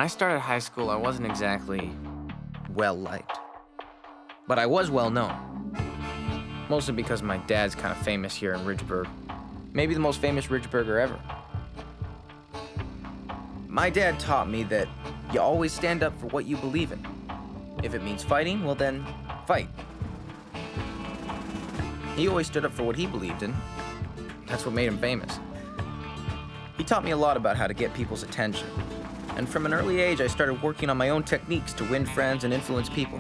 I started high school, I wasn't exactly well-liked. But I was well-known. Mostly because my dad's kind of famous here in Ridgeburg. Maybe the most famous Ridgeburger ever. My dad taught me that you always stand up for what you believe in. If it means fighting, well then, fight. He always stood up for what he believed in. That's what made him famous. He taught me a lot about how to get people's attention. And from an early age, I started working on my own techniques to win friends and influence people.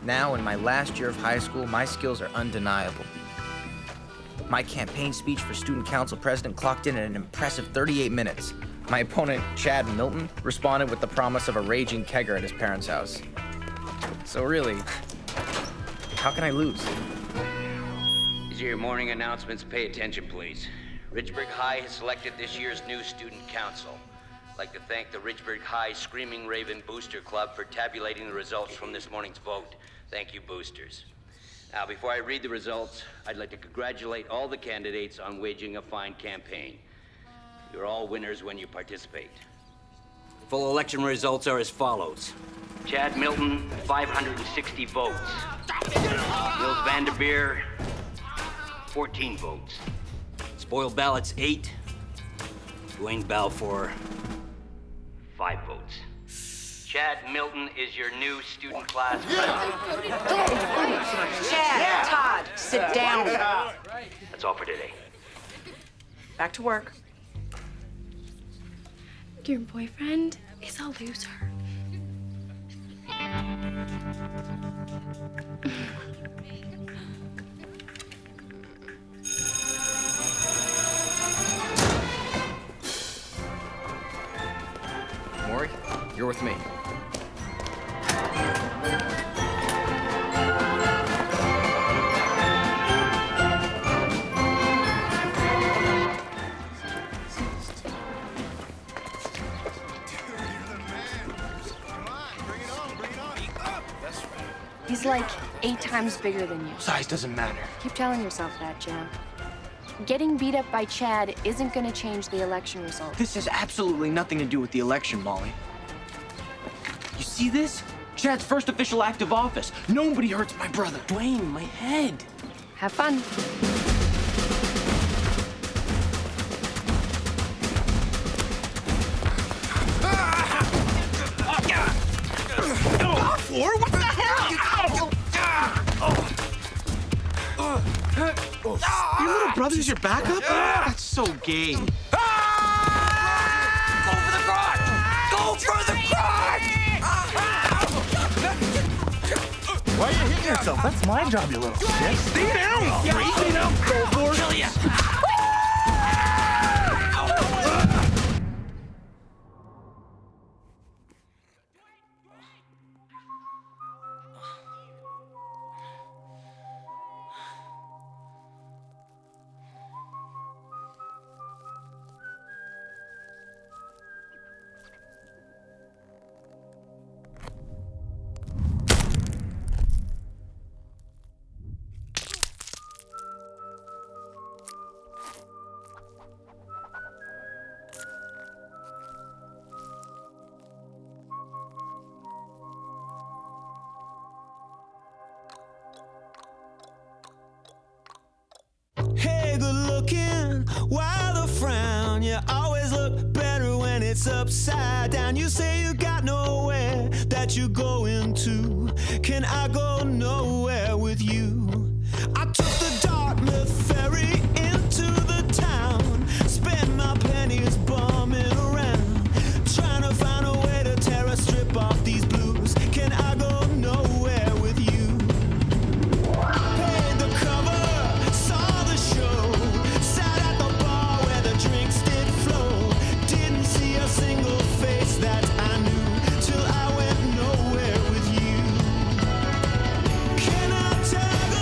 Now, in my last year of high school, my skills are undeniable. My campaign speech for student council president clocked in at an impressive 38 minutes. My opponent, Chad Milton, responded with the promise of a raging kegger at his parents' house. So really, how can I lose? These are your morning announcements. Pay attention, please. Ridgeburg High has selected this year's new student council. I'd like to thank the Ridgeburg High Screaming Raven Booster Club for tabulating the results from this morning's vote. Thank you, boosters. Now, before I read the results, I'd like to congratulate all the candidates on waging a fine campaign. You're all winners when you participate. Full election results are as follows. Chad Milton, 560 votes. Nils Vanderbeer, 14 votes. Spoiled ballots, 8. Duane Balfour, 5 votes. Chad Milton is your new student class president. Chad, Todd, sit down. That's all for today. Back to work. Your boyfriend is a loser. Maury, you're with me. He's like 8 times bigger than you. Size doesn't matter. Keep telling yourself that, Jim. Getting beat up by Chad isn't gonna change the election result. This has absolutely nothing to do with the election, Molly. You see this? Chad's first official act of office. Nobody hurts my brother. Duane, my head. Have fun. Balfour, what the hell? Your little brother's your backup? That's so gay. Go for the crotch! Go for the crotch! Why are you hitting yourself? That's my job, you little shit. Stay down! Stay down, Balfour! Kill ya! Hey, good looking, why the frown? You always look better when it's upside down. You say you got nowhere that you're going to. Can I go nowhere with you? I took the Dartmouth ferry into the town. Spent my pennies bumming around, trying to find a way to tear a strip off these blues. Can I go nowhere with you? Paid the cover, saw the show, sat at the bar where the drinks did flow. Didn't see a single face that I knew till I went nowhere with you. Can I tell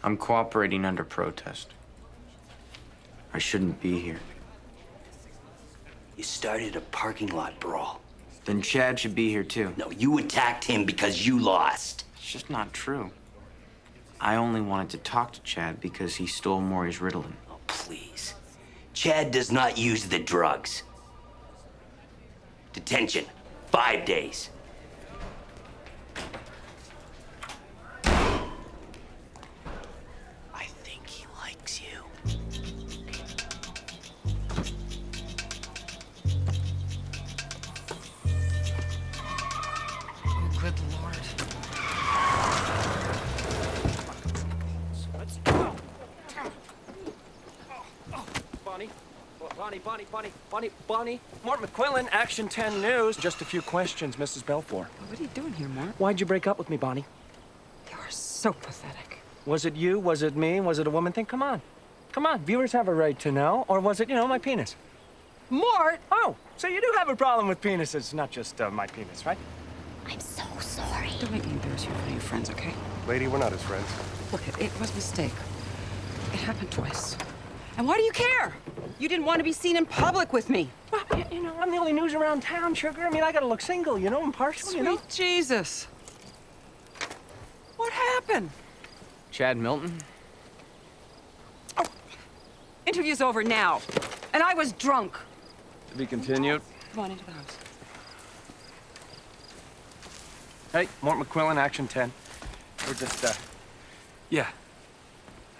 I'm cooperating under protest. I shouldn't be here. You started a parking lot brawl. Then Chad should be here too. No, you attacked him because you lost. It's just not true. I only wanted to talk to Chad because he stole Maury's Ritalin. Oh, please. Chad does not use the drugs. Detention. 5 days. I think he likes you. Oh, good Lord. Bonnie. Mort McQuillan, Action 10 News. Just a few questions, Mrs. Balfour. What are you doing here, Mort? Why'd you break up with me, Bonnie? You are so pathetic. Was it you? Was it me? Was it a woman thing? Come on. Come on. Viewers have a right to know. Or was it, my penis? Mort! Oh, so you do have a problem with penises, not just my penis, right? I'm so sorry. Don't make me embarrass you in front of your friends, okay? Lady, we're not his friends. Look, it was a mistake. It happened twice. And why do you care? You didn't want to be seen in public with me. Well, I'm the only news around town, sugar. I mean, I gotta look single, impartial, Sweet Jesus. What happened? Chad Milton? Interview's over now. And I was drunk. To be continued. Come on into the house. Hey, Mort McQuillan, Action 10. We're just, Yeah.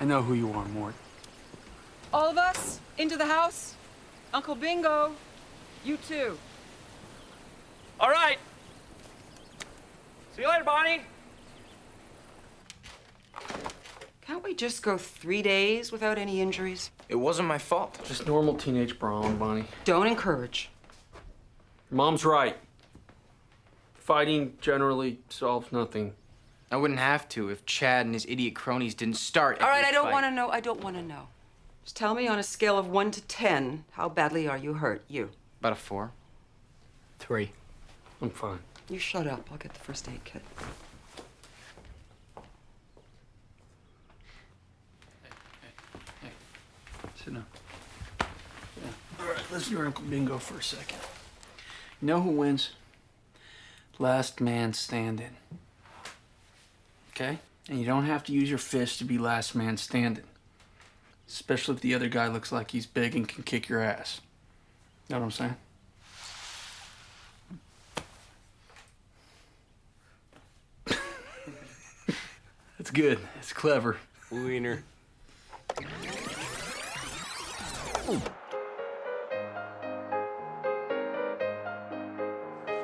I know who you are, Mort. All of us, into the house. Uncle Bingo, you too. All right. See you later, Bonnie. Can't we just go 3 days without any injuries? It wasn't my fault. Just normal teenage brawling, Bonnie. Don't encourage. Your mom's right. Fighting generally solves nothing. I wouldn't have to if Chad and his idiot cronies didn't start. All right, every I don't fight. want to know. I don't want to know. Just tell me on a scale of 1 to 10, how badly are you hurt? You. About a 4. 3. I'm fine. You shut up. I'll get the first aid kit. Sit down. Yeah. All right, let's do our Uncle Bingo for a second. You know who wins? Last man standing. Okay? And you don't have to use your fist to be last man standing. Especially if the other guy looks like he's big and can kick your ass. Know what I'm saying? That's good. It's clever. Wiener.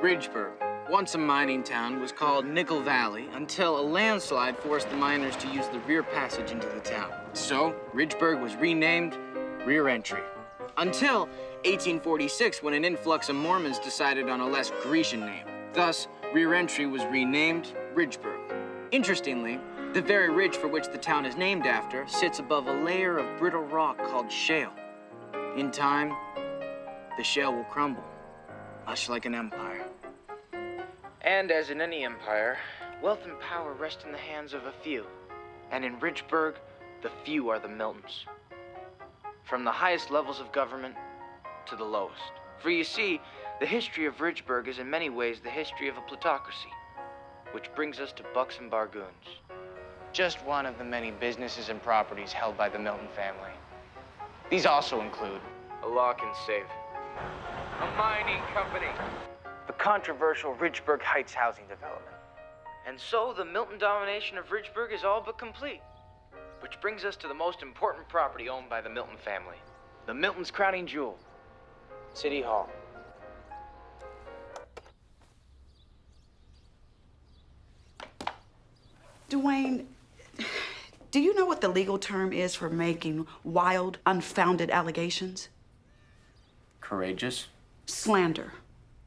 Ridgeburg, once a mining town, was called Nickel Valley until a landslide forced the miners to use the rear passage into the town. So, Ridgeburg was renamed Rear Entry. Until 1846, when an influx of Mormons decided on a less Grecian name. Thus, Rear Entry was renamed Ridgeburg. Interestingly, the very ridge for which the town is named after sits above a layer of brittle rock called shale. In time, the shale will crumble, much like an empire. And as in any empire, wealth and power rest in the hands of a few. And in Ridgeburg, the few are the Miltons. From the highest levels of government to the lowest. For you see, the history of Ridgeburg is in many ways the history of a plutocracy. Which brings us to Bucks and Bargoons. Just one of the many businesses and properties held by the Milton family. These also include a lock and safe, a mining company, the controversial Ridgeburg Heights housing development. And so the Milton domination of Ridgeburg is all but complete. Which brings us to the most important property owned by the Milton family. The Milton's crowning jewel, City Hall. Duane, do you know what the legal term is for making wild, unfounded allegations? Courageous? Slander.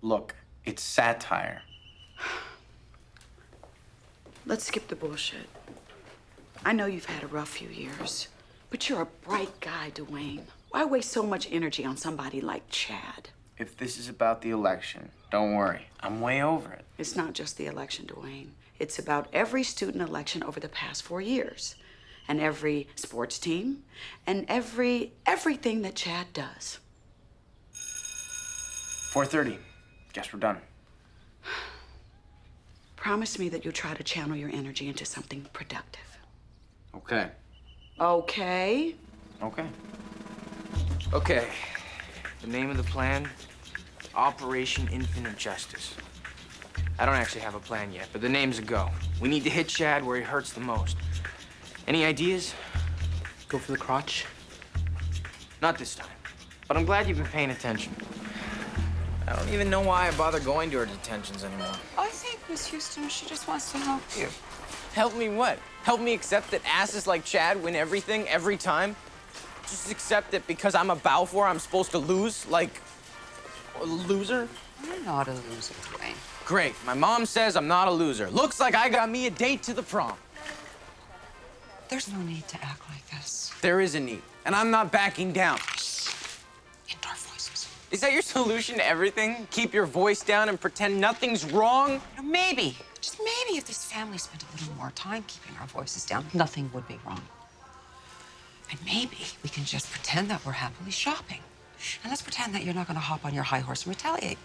Look, it's satire. Let's skip the bullshit. I know you've had a rough few years, but you're a bright guy, Duane. Why waste so much energy on somebody like Chad? If this is about the election, don't worry. I'm way over it. It's not just the election, Duane. It's about every student election over the past 4 years. and every sports team and everything that Chad does. 4:30. Guess we're done. Promise me that you'll try to channel your energy into something productive. Okay. Okay? Okay. Okay. The name of the plan, Operation Infinite Justice. I don't actually have a plan yet, but the name's a go. We need to hit Chad where he hurts the most. Any ideas? Go for the crotch. Not this time. But I'm glad you've been paying attention. I don't even know why I bother going to her detentions anymore. I think, Miss Houston, she just wants to help you. Help me what? Help me accept that asses like Chad win everything, every time? Just accept that because I'm a Balfour, I'm supposed to lose? Like, a loser? You're not a loser, Duane. Great. My mom says I'm not a loser. Looks like I got me a date to the prom. There's no need to act like this. There is a need, and I'm not backing down. Into our voices. Is that your solution to everything? Keep your voice down and pretend nothing's wrong? Maybe, just maybe, if this family spent a little more time keeping our voices down, nothing would be wrong. And maybe we can just pretend that we're happily shopping. And let's pretend that you're not going to hop on your high horse and retaliate.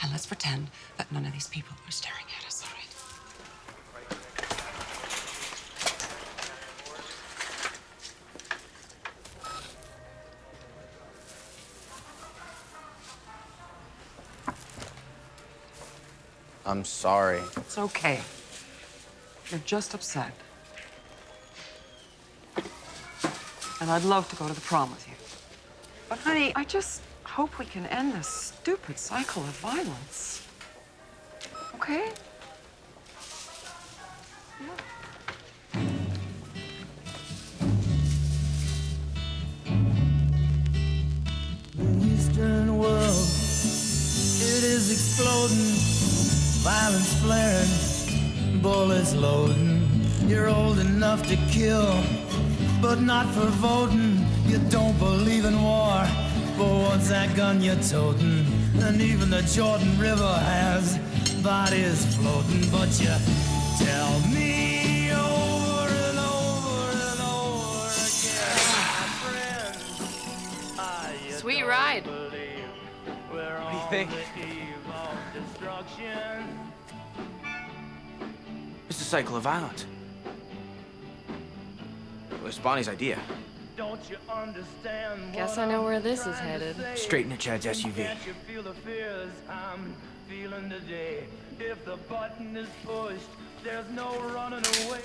And let's pretend that none of these people are staring at us, all right? I'm sorry. It's okay. You're just upset. And I'd love to go to the prom with you. But honey, I just hope we can end this stupid cycle of violence. Okay? The Eastern world, it is exploding, violence flaring, bullets loading. You're old enough to kill, but not for voting. You don't believe in war, but what's that gun you're toting? And even the Jordan River has bodies floating. But you tell me over and over and over again, my friend, Sweet ride. What do you think? It's a cycle of violence. It was Bonnie's idea. Don't you understand? Guess I know where this is headed. Straight into Chad's SUV. Can't you feel the fears I'm feeling today? If the button is pushed, there's no running away.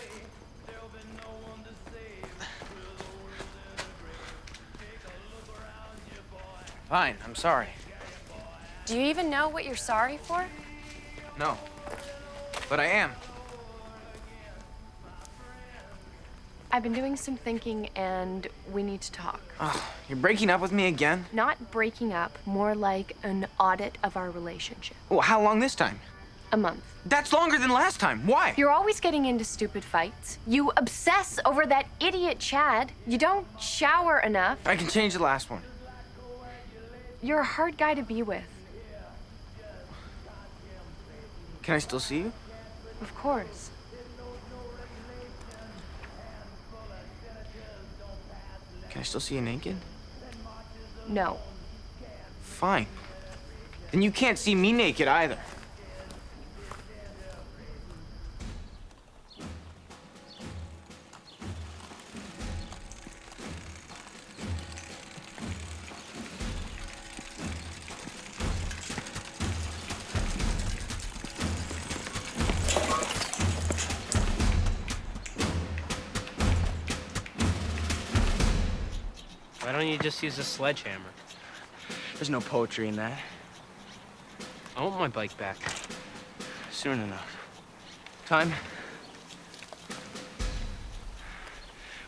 There'll be no one to save. Take a look around you, boy. Fine, I'm sorry. Do you even know what you're sorry for? No. But I am. I've been doing some thinking and we need to talk. Oh, you're breaking up with me again? Not breaking up, more like an audit of our relationship. Well, how long this time? A month. That's longer than last time. Why? You're always getting into stupid fights. You obsess over that idiot Chad. You don't shower enough. I can change the last one. You're a hard guy to be with. Can I still see you? Of course. Can I still see you naked? No. Fine. Then you can't see me naked either. Why don't you just use a sledgehammer? There's no poetry in that. I want my bike back. Soon enough. Time?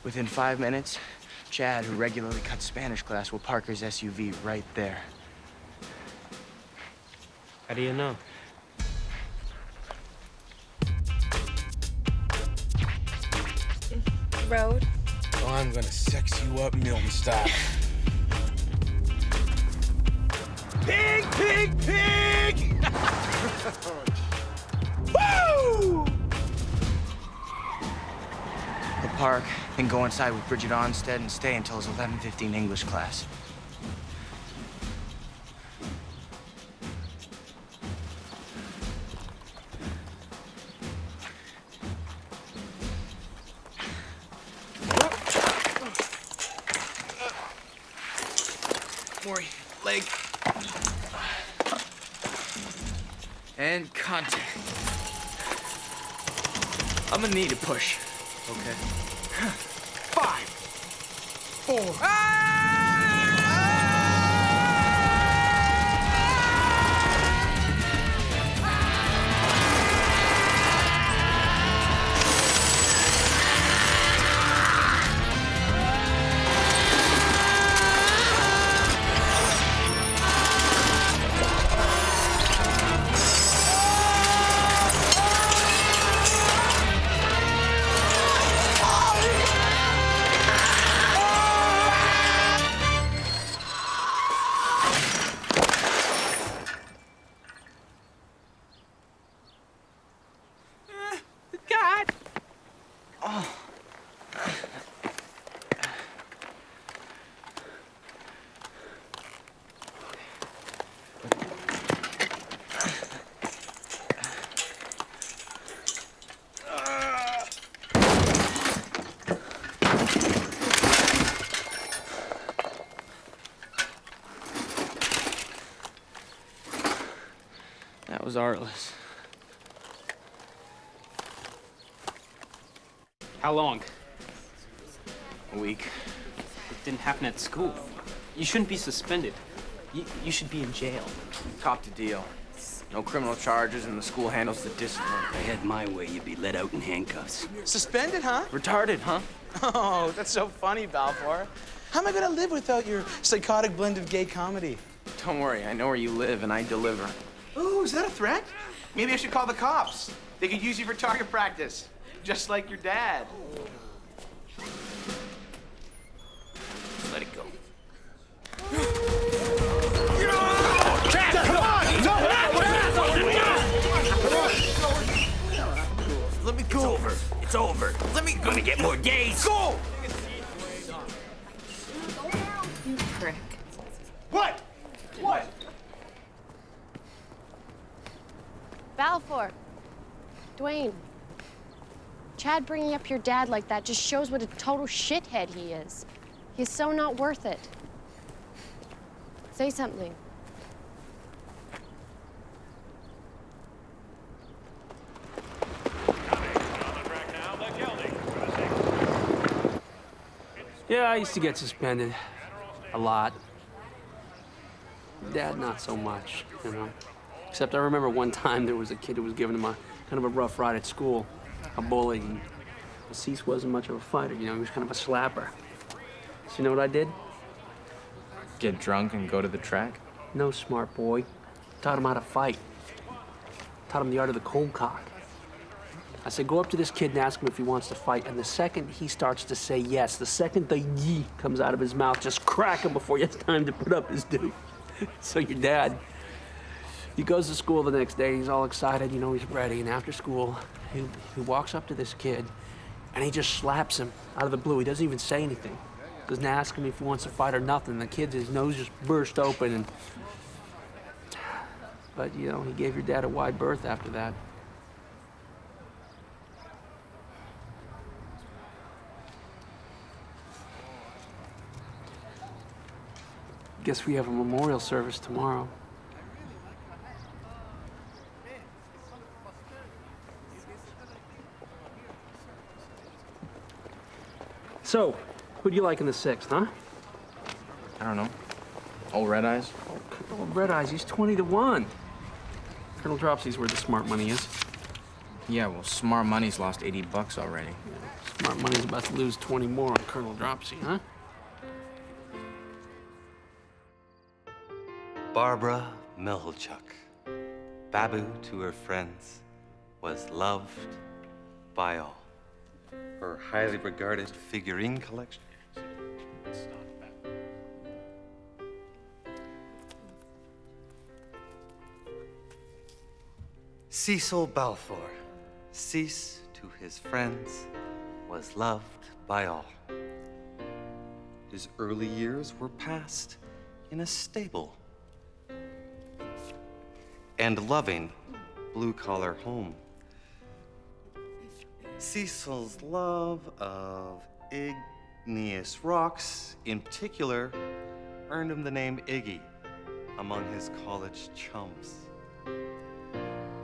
Within 5 minutes, Chad, who regularly cuts Spanish class, will park his SUV right there. How do you know? Road. Oh, I'm gonna sex you up Milton style. Pig, pig, pig! Woo! The park, then go inside with Bridget Onstead and stay until his 11:15 English class. Maury, leg. And contact. I'm gonna need a push. Okay. 5, 4. That was artless. How long? A week. It didn't happen at school. You shouldn't be suspended. You should be in jail. Copped a deal. No criminal charges, and the school handles the discipline. If I had my way, you'd be let out in handcuffs. Suspended, huh? Retarded, huh? Oh, that's so funny, Balfour. How am I gonna live without your psychotic blend of gay comedy? Don't worry, I know where you live, and I deliver. Oh, is that a threat? Maybe I should call the cops. They could use you for target practice, just like your dad. Let it go. Let me go. It's over. It's over. Let me go. Gonna get more days. Go! You prick. What? What? Balfour. Duane. Chad bringing up your dad like that just shows what a total shithead he is. He's so not worth it. Say something. Yeah, I used to get suspended. A lot. Dad, not so much, you know. Except I remember one time there was a kid who was giving him a kind of a rough ride at school. A bully. And Cease wasn't much of a fighter, you know, he was kind of a slapper. So you know what I did? Get drunk and go to the track? No, smart boy. Taught him how to fight. Taught him the art of the cold cock. I said, go up to this kid and ask him if he wants to fight. And the second he starts to say yes, the second the yee comes out of his mouth, just crack him before he has time to put up his due. So your dad, he goes to school the next day. He's all excited, you know, he's ready. And after school, he walks up to this kid and he just slaps him out of the blue. He doesn't even say anything. Doesn't ask him if he wants to fight or nothing. The kid's, his nose just burst open. And but, you know, he gave your dad a wide berth after that. Guess we have a memorial service tomorrow. So, who do you like in the 6th, huh? I don't know. Old Red Eyes? Oh, Red Eyes, he's 20-1. Colonel Dropsy's where the smart money is. Yeah, well, Smart Money's lost $80 already. Yeah, smart money's about to lose 20 more on Colonel Dropsy, huh? Barbara Milchuk, Babu to her friends, was loved by all. Her highly regarded figurine collection. Cecil Balfour, Cease to his friends, was loved by all. His early years were passed in a stable and loving blue-collar home. Cecil's love of igneous rocks, in particular, earned him the name Iggy among his college chums.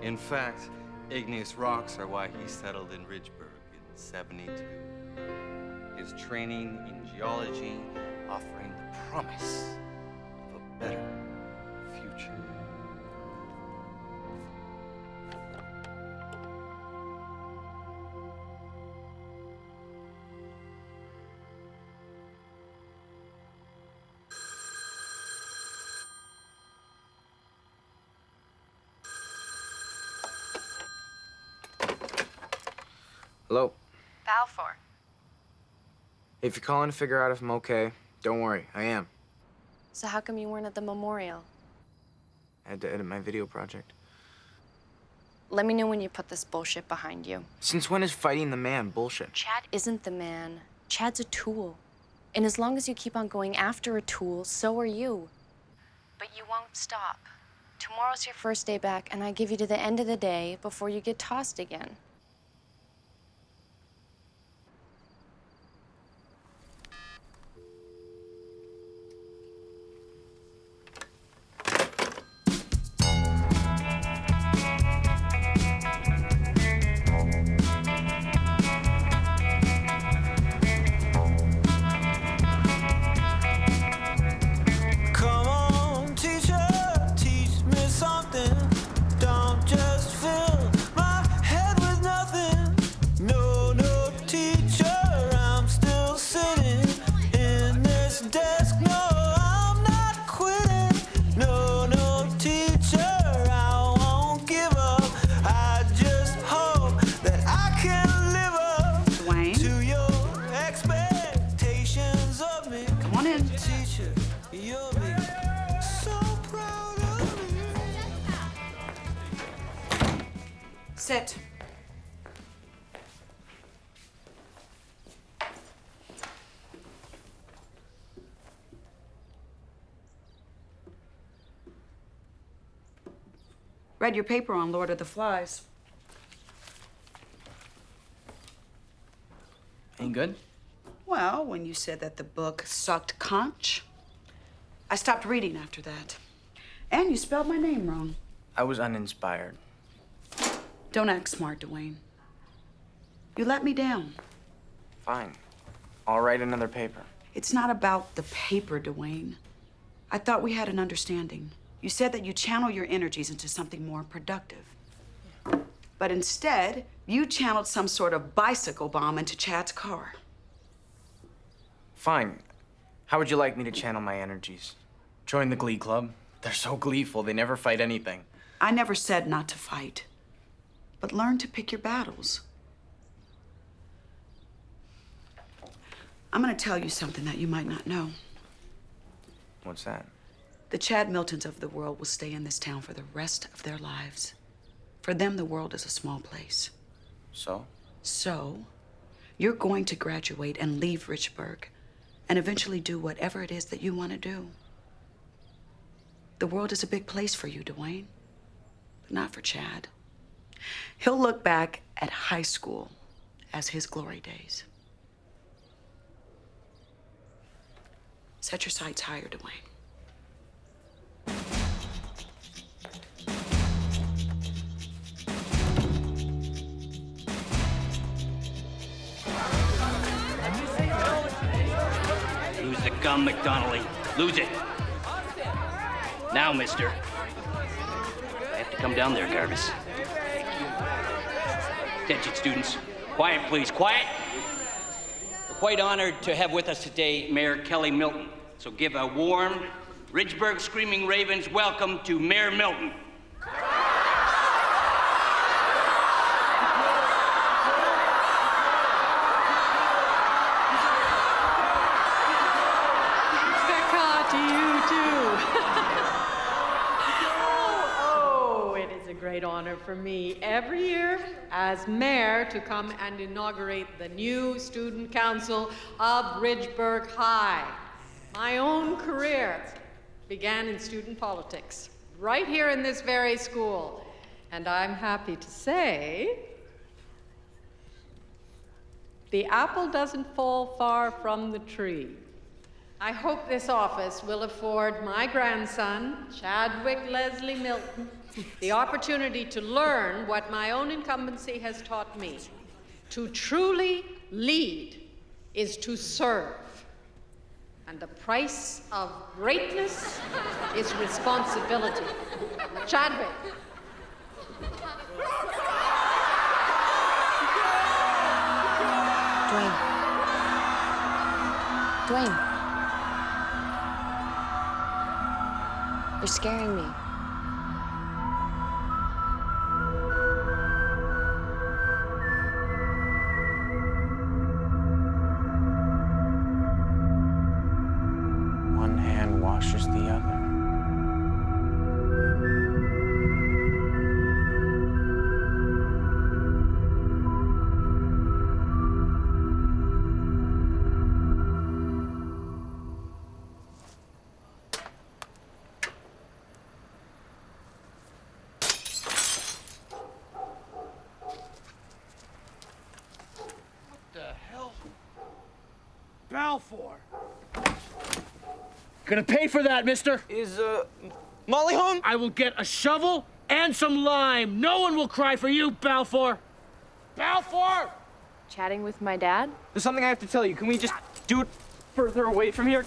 In fact, igneous rocks are why he settled in Ridgeburg in '72. His training in geology offering the promise of a better future. Hello? Balfour. If you're calling to figure out if I'm okay, don't worry, I am. So how come you weren't at the memorial? I had to edit my video project. Let me know when you put this bullshit behind you. Since when is fighting the man bullshit? Chad isn't the man. Chad's a tool. And as long as you keep on going after a tool, so are you. But you won't stop. Tomorrow's your first day back, and I give you to the end of the day before you get tossed again. Come on, teacher, teach me something. Don't just fill my head with nothing. No, no, teacher, I'm still sitting in this desk. No, I'm not quitting. No, no, teacher, I won't give up. I just hope that I can live up Duane? to your expectations of me. Come on in. Teacher, you'll be so proud of me. Sit. Read your paper on Lord of the Flies. Ain't good? Well, when you said that the book sucked conch, I stopped reading after that. And you spelled my name wrong. I was uninspired. Don't act smart, Duane. You let me down. Fine. I'll write another paper. It's not about the paper, Duane. I thought we had an understanding. You said that you channel your energies into something more productive. But instead, you channeled some sort of bicycle bomb into Chad's car. Fine. How would you like me to channel my energies? Join the Glee Club? They're so gleeful, they never fight anything. I never said not to fight, but learn to pick your battles. I'm gonna tell you something that you might not know. What's that? The Chad Miltons of the world will stay in this town for the rest of their lives. For them, the world is a small place. So? So, you're going to graduate and leave Richburg and eventually do whatever it is that you want to do. The world is a big place for you, Duane, but not for Chad. He'll look back at high school as his glory days. Set your sights higher, Duane. Lose the gum, McDonnelly. Lose it. Now, mister. I have to come down there, Garvis. Attention, students. Quiet, please. Quiet. We're quite honored to have with us today Mayor Kelly Milton. So give a warm Ridgeburg Screaming Ravens welcome to Mayor Milton. To you too. Oh, it is a great honor for me every year as mayor to come and inaugurate the new student council of Ridgeburg High. My own career began in student politics, right here in this very school. And I'm happy to say, the apple doesn't fall far from the tree. I hope this office will afford my grandson, Chadwick Leslie Milton, the opportunity to learn what my own incumbency has taught me. To truly lead is to serve. And the price of greatness is responsibility. Chadwick. Duane. You're scaring me. One hand washes the other. Balfour! Gonna pay for that, mister. Is, Molly home? I will get a shovel and some lime. No one will cry for you, Balfour. Balfour! Chatting with my dad? There's something I have to tell you. Can we just do it further away from here?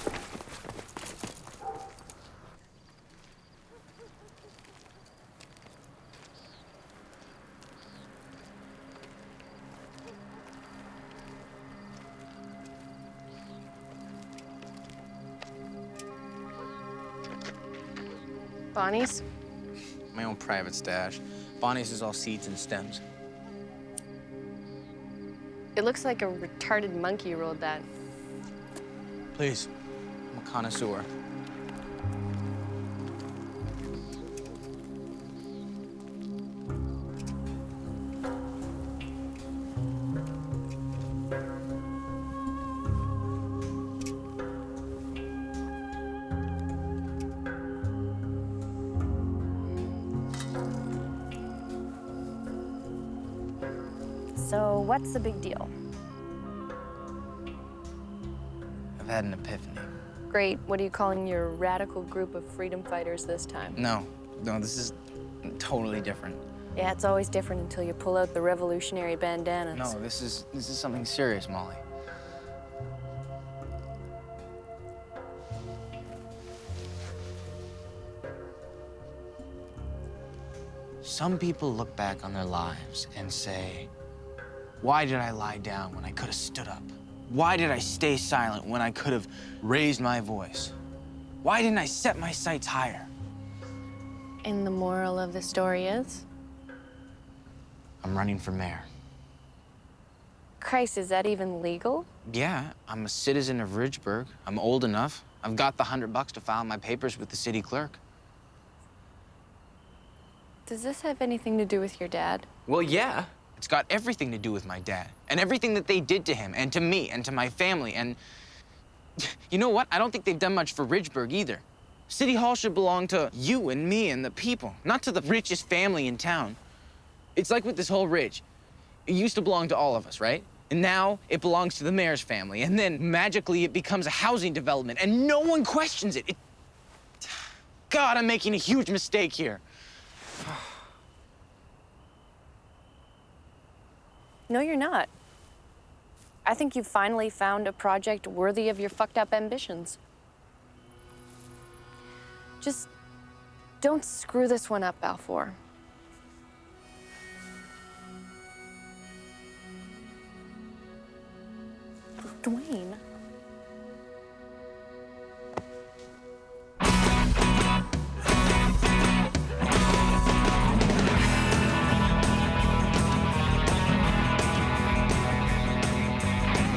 Bonnie's? My own private stash. Bonnie's is all seeds and stems. It looks like a retarded monkey rolled that. Please, I'm a connoisseur. So what's the big deal? I've had an epiphany. Great. What are you calling your radical group of freedom fighters this time? No, this is totally different. Yeah, it's always different until you pull out the revolutionary bandanas. No, this is something serious, Molly. Some people look back on their lives and say, why did I lie down when I could have stood up? Why did I stay silent when I could have raised my voice? Why didn't I set my sights higher? And the moral of the story is? I'm running for mayor. Christ, is that even legal? Yeah, I'm a citizen of Ridgeburg. I'm old enough. I've got the $100 to file my papers with the city clerk. Does this have anything to do with your dad? Well, yeah. It's got everything to do with my dad and everything that they did to him and to me and to my family. And you know what? I don't think they've done much for Ridgeburg either. City Hall should belong to you and me and the people, not to the richest family in town. It's like with this whole ridge. It used to belong to all of us, right? And now it belongs to the mayor's family. And then magically it becomes a housing development and no one questions it. God, I'm making a huge mistake here. No, you're not. I think you've finally found a project worthy of your fucked up ambitions. Just don't screw this one up, Balfour. Duane.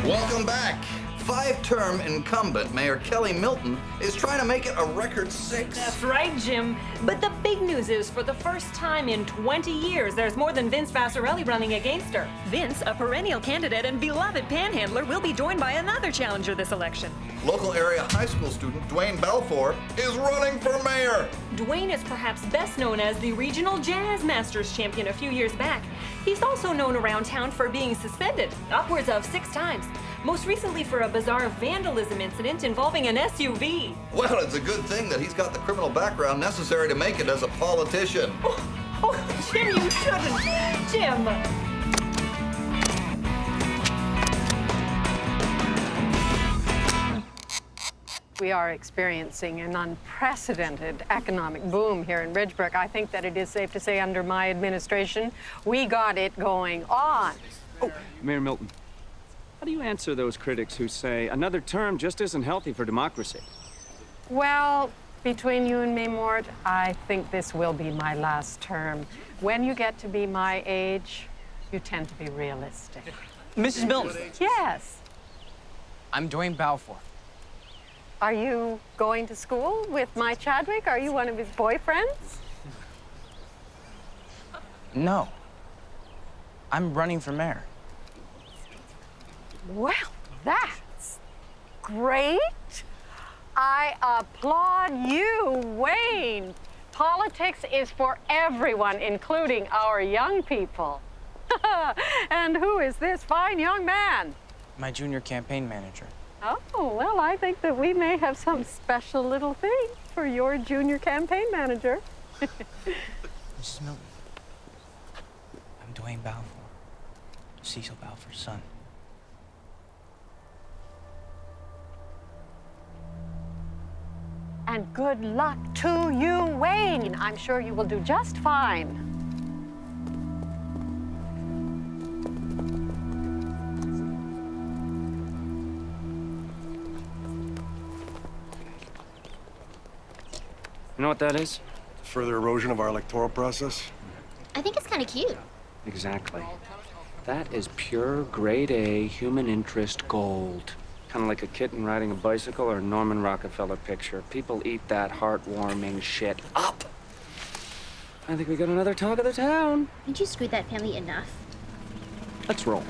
Welcome back, 5-term incumbent, Mayor Kelly Milton, is trying to make it a record 6. That's right, Jim. But the big news is, for the first time in 20 years, there's more than Vince Vassarelli running against her. Vince, a perennial candidate and beloved panhandler, will be joined by another challenger this election. Local area high school student Duane Balfour is running for mayor. Duane is perhaps best known as the regional Jazz Masters champion a few years back. He's also known around town for being suspended upwards of 6 times. Most recently for a bizarre vandalism incident involving an SUV. Well, it's a good thing that he's got the criminal background necessary to make it as a politician. Oh, Jim, you shouldn't. Jim. We are experiencing an unprecedented economic boom here in Ridgebrook. I think that it is safe to say under my administration, we got it going on. Oh, Mayor Milton, how do you answer those critics who say another term just isn't healthy for democracy? Well, between you and me, Mort, I think this will be my last term. When you get to be my age, you tend to be realistic. Mrs. Milton. Yes. I'm Duane Balfour. Are you going to school with my Chadwick? Are you one of his boyfriends? No. I'm running for mayor. Well, that's great. I applaud you, Wayne. Politics is for everyone, including our young people. And who is this fine young man? My junior campaign manager. Oh, well, I think that we may have some special little thing for your junior campaign manager. Mrs. Milton, I'm Duane Balfour, Cecil Balfour's son. And good luck to you, Wayne. I'm sure you will do just fine. You know what that is? Further erosion of our electoral process? I think it's kind of cute. Exactly. That is pure grade A human interest gold. Kind of like a kitten riding a bicycle or a Norman Rockefeller picture. People eat that heartwarming shit up. I think we got another talk of the town. Didn't you screw that family enough? Let's roll.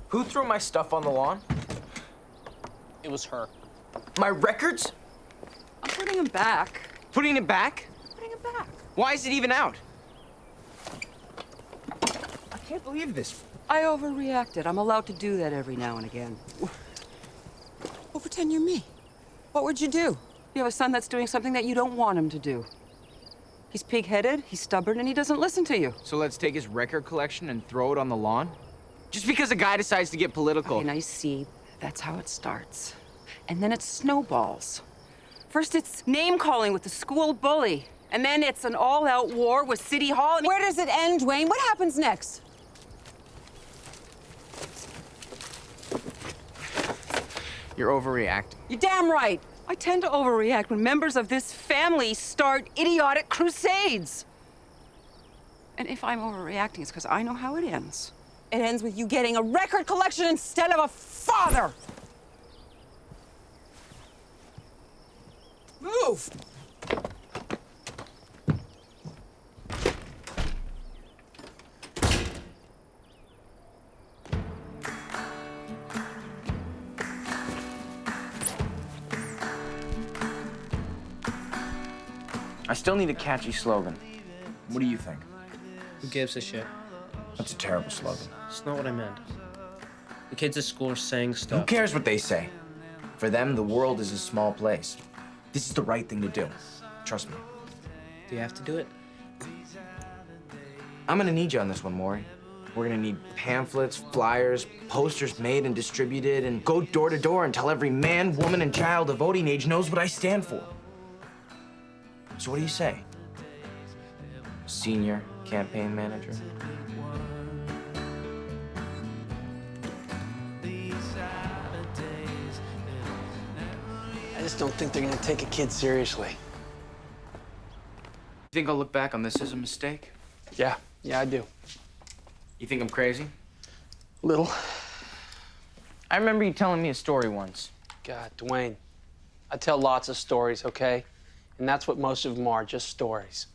Who threw my stuff on the lawn? It was her. My records? I'm putting them back. Putting it back? Putting them back. Why is it even out? I can't believe this. I overreacted. I'm allowed to do that every now and again. Well, pretend you're me. What would you do? You have a son that's doing something that you don't want him to do. He's pig-headed, he's stubborn, and he doesn't listen to you. So let's take his record collection and throw it on the lawn? Just because a guy decides to get political. Okay, now you see, that's how it starts. And then it snowballs. First it's name-calling with the school bully. And then it's an all-out war with City Hall. And where does it end, Wayne? What happens next? You're overreacting. You're damn right. I tend to overreact when members of this family start idiotic crusades. And if I'm overreacting, it's because I know how it ends. It ends with you getting a record collection instead of a father. Move! I still need a catchy slogan. What do you think? Who gives a shit? That's a terrible slogan. That's not what I meant. The kids at school are saying stuff. Who cares what they say? For them, the world is a small place. This is the right thing to do. Trust me. Do you have to do it? I'm gonna need you on this one, Maury. We're gonna need pamphlets, flyers, posters made and distributed, and go door to door and tell every man, woman, and child of voting age knows what I stand for. So what do you say? Senior campaign manager? I just don't think they're gonna take a kid seriously. You think I'll look back on this as a mistake? Yeah, I do. You think I'm crazy? Little. I remember you telling me a story once. God, Duane, I tell lots of stories, okay? And that's what most of them are, just stories.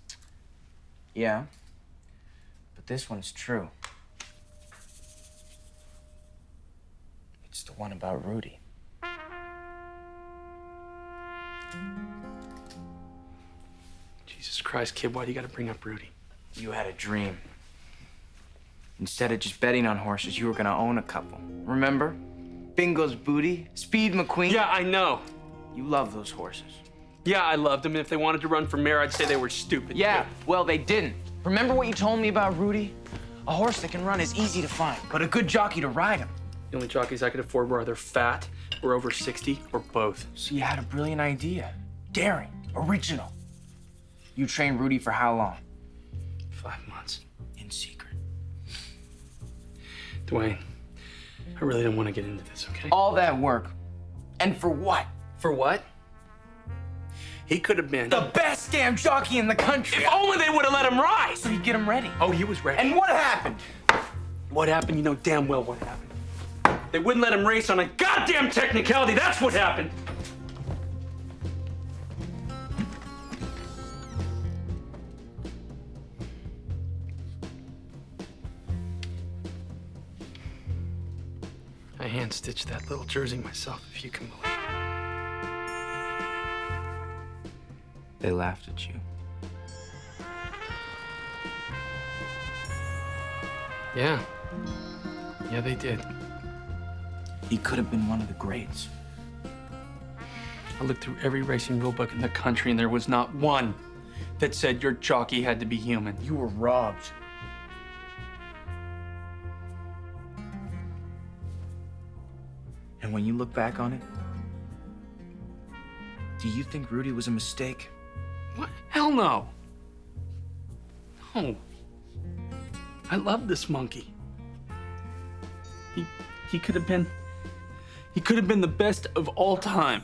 Yeah, but this one's true. It's the one about Rudy. Jesus Christ, kid, why do you gotta bring up Rudy? You had a dream. Instead of just betting on horses, you were gonna own a couple. Remember? Bingo's Booty, Speed McQueen. Yeah, I know. You love those horses. Yeah, I loved them, and if they wanted to run for mayor, I'd say they were stupid. Yeah, too. well, they didn't. Remember what you told me about Rudy? A horse that can run is easy to find, but a good jockey to ride him. The only jockeys I could afford were either fat, or over 60, or both. So you had a brilliant idea. Daring, original. You trained Rudy for how long? 5 months. In secret. Duane, I really don't want to get into this, okay? All that work. And for what? For what? He could have been the best damn jockey in the country. If only they would have let him ride. So he'd get him ready. Oh, he was ready. And what happened? What happened? You know damn well what happened. They wouldn't let him race on a goddamn technicality. That's what happened. I hand-stitched that little jersey myself, if you can believe it. They laughed at you. Yeah. Yeah, they did. He could have been one of the greats. I looked through every racing rule book in the country, and there was not one that said your jockey had to be human. You were robbed. And when you look back on it, do you think Rudy was a mistake? What? Hell no. No. I love this monkey. He could have been the best of all time.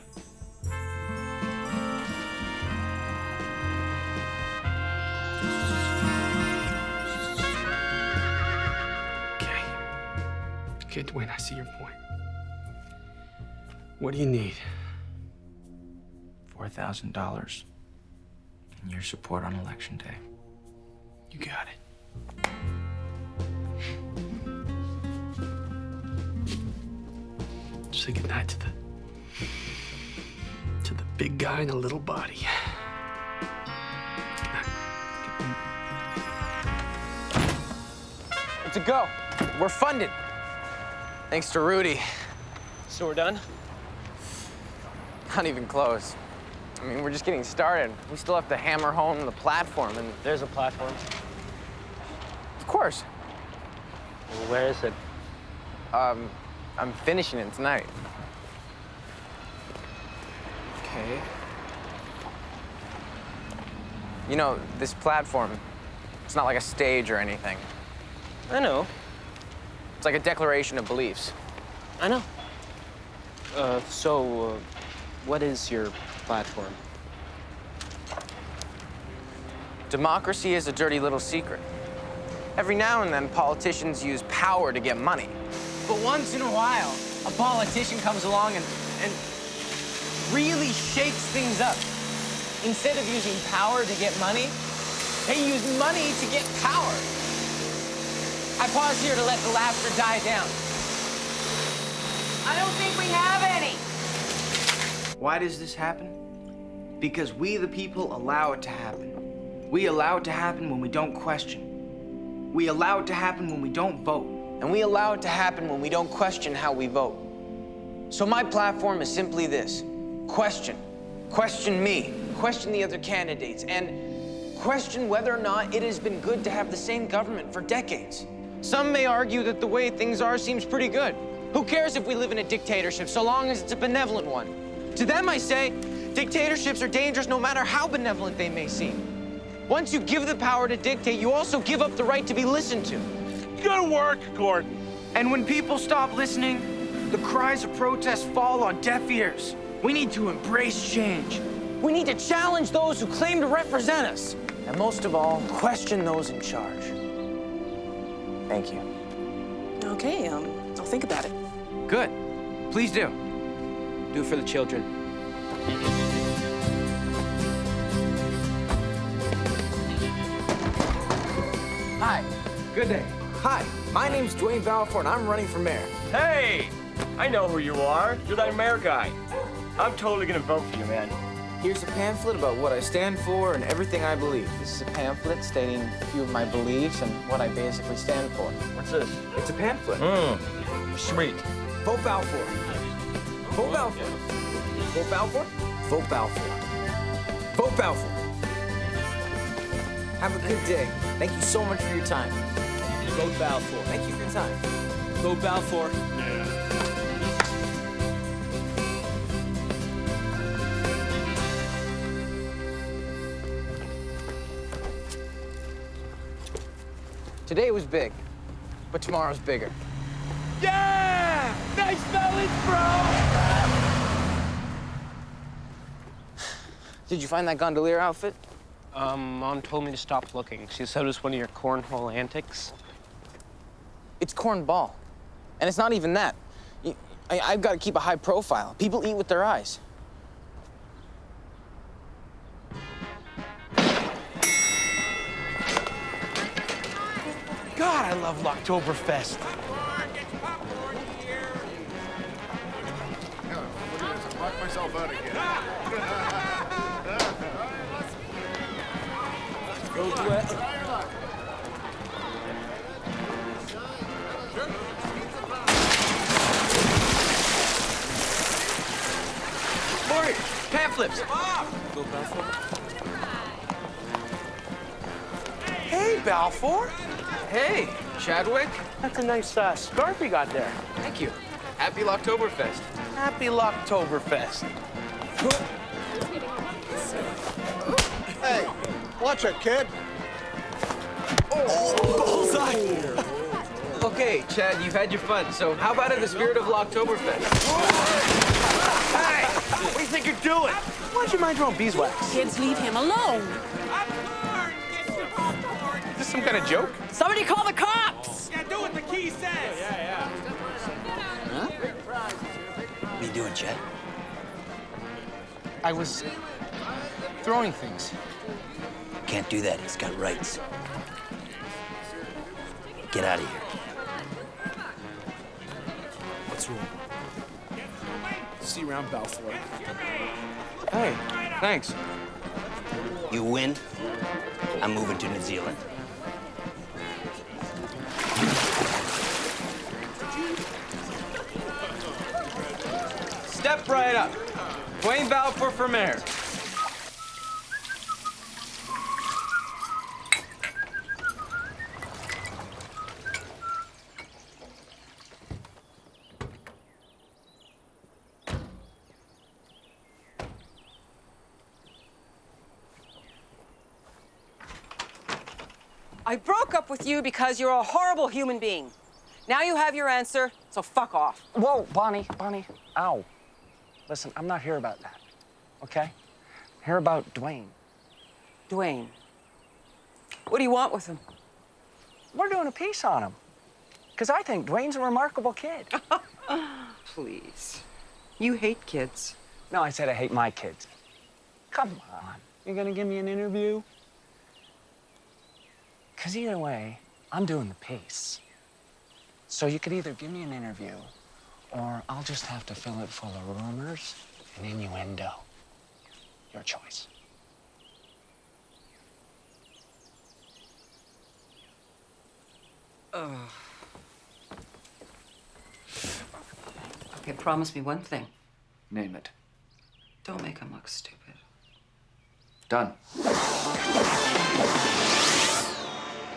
Okay, Duane, I see your point. What do you need? $4,000 and your support on Election Day. You got it. Say goodnight to the big guy in a little body. It's a go. We're funded. Thanks to Rudy. So we're done? Not even close. I mean, we're just getting started. We still have to hammer home the platform, and There's a platform. of course, Well, where is it? I'm finishing it tonight. Okay. You know, this platform, it's not like a stage or anything. I know. It's like a declaration of beliefs. I know. So, what is your platform? Democracy is a dirty little secret. Every now and then, politicians use power to get money. But once in a while, a politician comes along and really shakes things up. Instead of using power to get money, they use money to get power. I pause here to let the laughter die down. I don't think we have any. Why does this happen? Because we, the people, allow it to happen. We allow it to happen when we don't question. We allow it to happen when we don't vote. And we allow it to happen when we don't question how we vote. So my platform is simply this. Question. Question me. Question the other candidates. And question whether or not it has been good to have the same government for decades. Some may argue that the way things are seems pretty good. Who cares if we live in a dictatorship so long as it's a benevolent one? To them I say, dictatorships are dangerous no matter how benevolent they may seem. Once you give the power to dictate, you also give up the right to be listened to. Good work, Gordon. And when people stop listening, the cries of protest fall on deaf ears. We need to embrace change. We need to challenge those who claim to represent us. And most of all, question those in charge. Thank you. Okay, I'll think about it. Good. Please do. Do it for the children. Hi. Good day. Hi. My name's Duane Balfour, and I'm running for mayor. Hey! I know who you are. You're that mayor guy. I'm totally gonna vote for you, man. Here's a pamphlet about what I stand for and everything I believe. This is a pamphlet stating a few of my beliefs and what I basically stand for. What's this? It's a pamphlet. Sweet. Vote Balfour. Vote Balfour. Vote Balfour? Vote Balfour. Vote Balfour. Have a good day. Thank you so much for your time. Vote Balfour. Thank you for your time. Vote Balfour. Today was big, but tomorrow's bigger. Yeah! Nice balance, bro! Did you find that gondolier outfit? Mom told me to stop looking. She said it was one of your cornhole antics. It's cornball. And it's not even that. I've got to keep a high profile. People eat with their eyes. God, I love Locktoberfest. Knock myself out again. Go to it. Maury, pamphlets. Go Balfour. Hey, Balfour. Hey, Chadwick. That's a nice scarf you got there. Thank you. Happy Locktoberfest. Happy Locktoberfest. Hey, watch it, kid. Bullseye! Okay, Chad, you've had your fun, so how about in the spirit of Locktoberfest? Hey! What do you think you're doing? Why don't you mind your own beeswax? Kids, leave him alone. Is this some kind of joke? Somebody call the cops! Yeah, do what the key says. Yeah. Huh? What are you doing, Chet? I was throwing things. Can't do that. He's got rights. Get out of here. What's wrong? See you around Balfour. Hey, thanks. You win, I'm moving to New Zealand. Step right up. Duane Balfour for mayor. I broke up with you because you're a horrible human being. Now you have your answer, so fuck off. Whoa, Bonnie, ow. Listen, I'm not here about that, okay? I'm here about Duane. Duane, what do you want with him? We're doing a piece on him, because I think Duane's a remarkable kid. Please. You hate kids. No, I said I hate my kids. Come on, you're gonna give me an interview? Because either way, I'm doing the piece. So you could either give me an interview, or I'll just have to fill it full of rumors and innuendo. Your choice. Okay, promise me one thing. Name it. Don't make him look stupid. Done.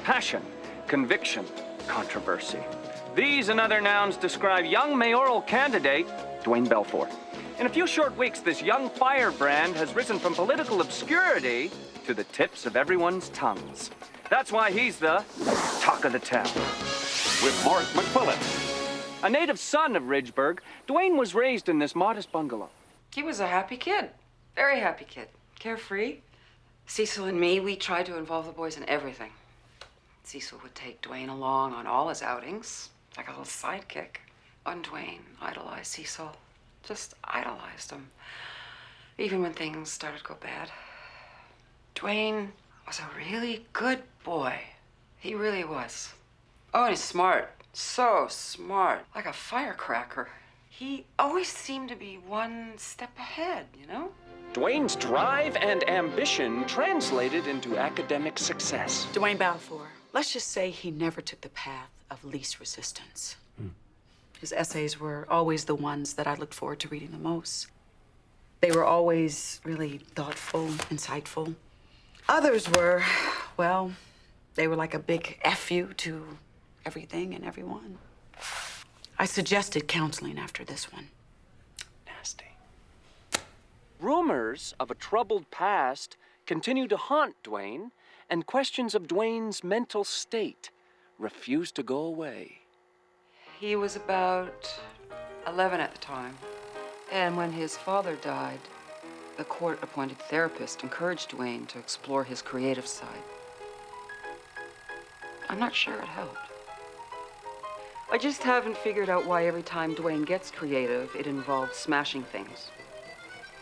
Passion, conviction, controversy. These and other nouns describe young mayoral candidate Duane Balfour. In a few short weeks, this young firebrand has risen from political obscurity to the tips of everyone's tongues. That's why he's the talk of the town. With Mark McQuillan. A native son of Ridgeburg, Duane was raised in this modest bungalow. He was a happy kid. Very happy kid. Carefree. Cecil and me, we tried to involve the boys in everything. Cecil would take Duane along on all his outings, like a little sidekick. And Duane idolized Cecil. Just idolized him. Even when things started to go bad. Duane was a really good boy. He really was. Oh, and he's smart. So smart. Like a firecracker. He always seemed to be one step ahead, you know? Duane's drive and ambition translated into academic success. Duane Balfour, let's just say he never took the path of least resistance. His essays were always the ones that I looked forward to reading the most. They were always really thoughtful, insightful. Others were, well, they were like a big F you to everything and everyone. I suggested counseling after this one. Rumors of a troubled past continue to haunt Duane, and questions of Duane's mental state refuse to go away. He was about 11 at the time. And when his father died, the court-appointed therapist encouraged Duane to explore his creative side. I'm not sure it helped. I just haven't figured out why every time Duane gets creative, it involves smashing things.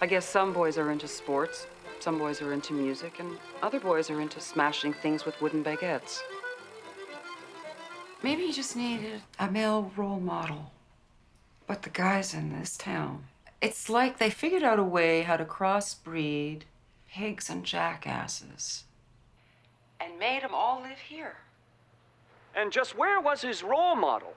I guess some boys are into sports, some boys are into music, and other boys are into smashing things with wooden baguettes. Maybe he just needed a male role model. But the guys in this town, it's like they figured out a way how to crossbreed pigs and jackasses and made them all live here. And just where was his role model?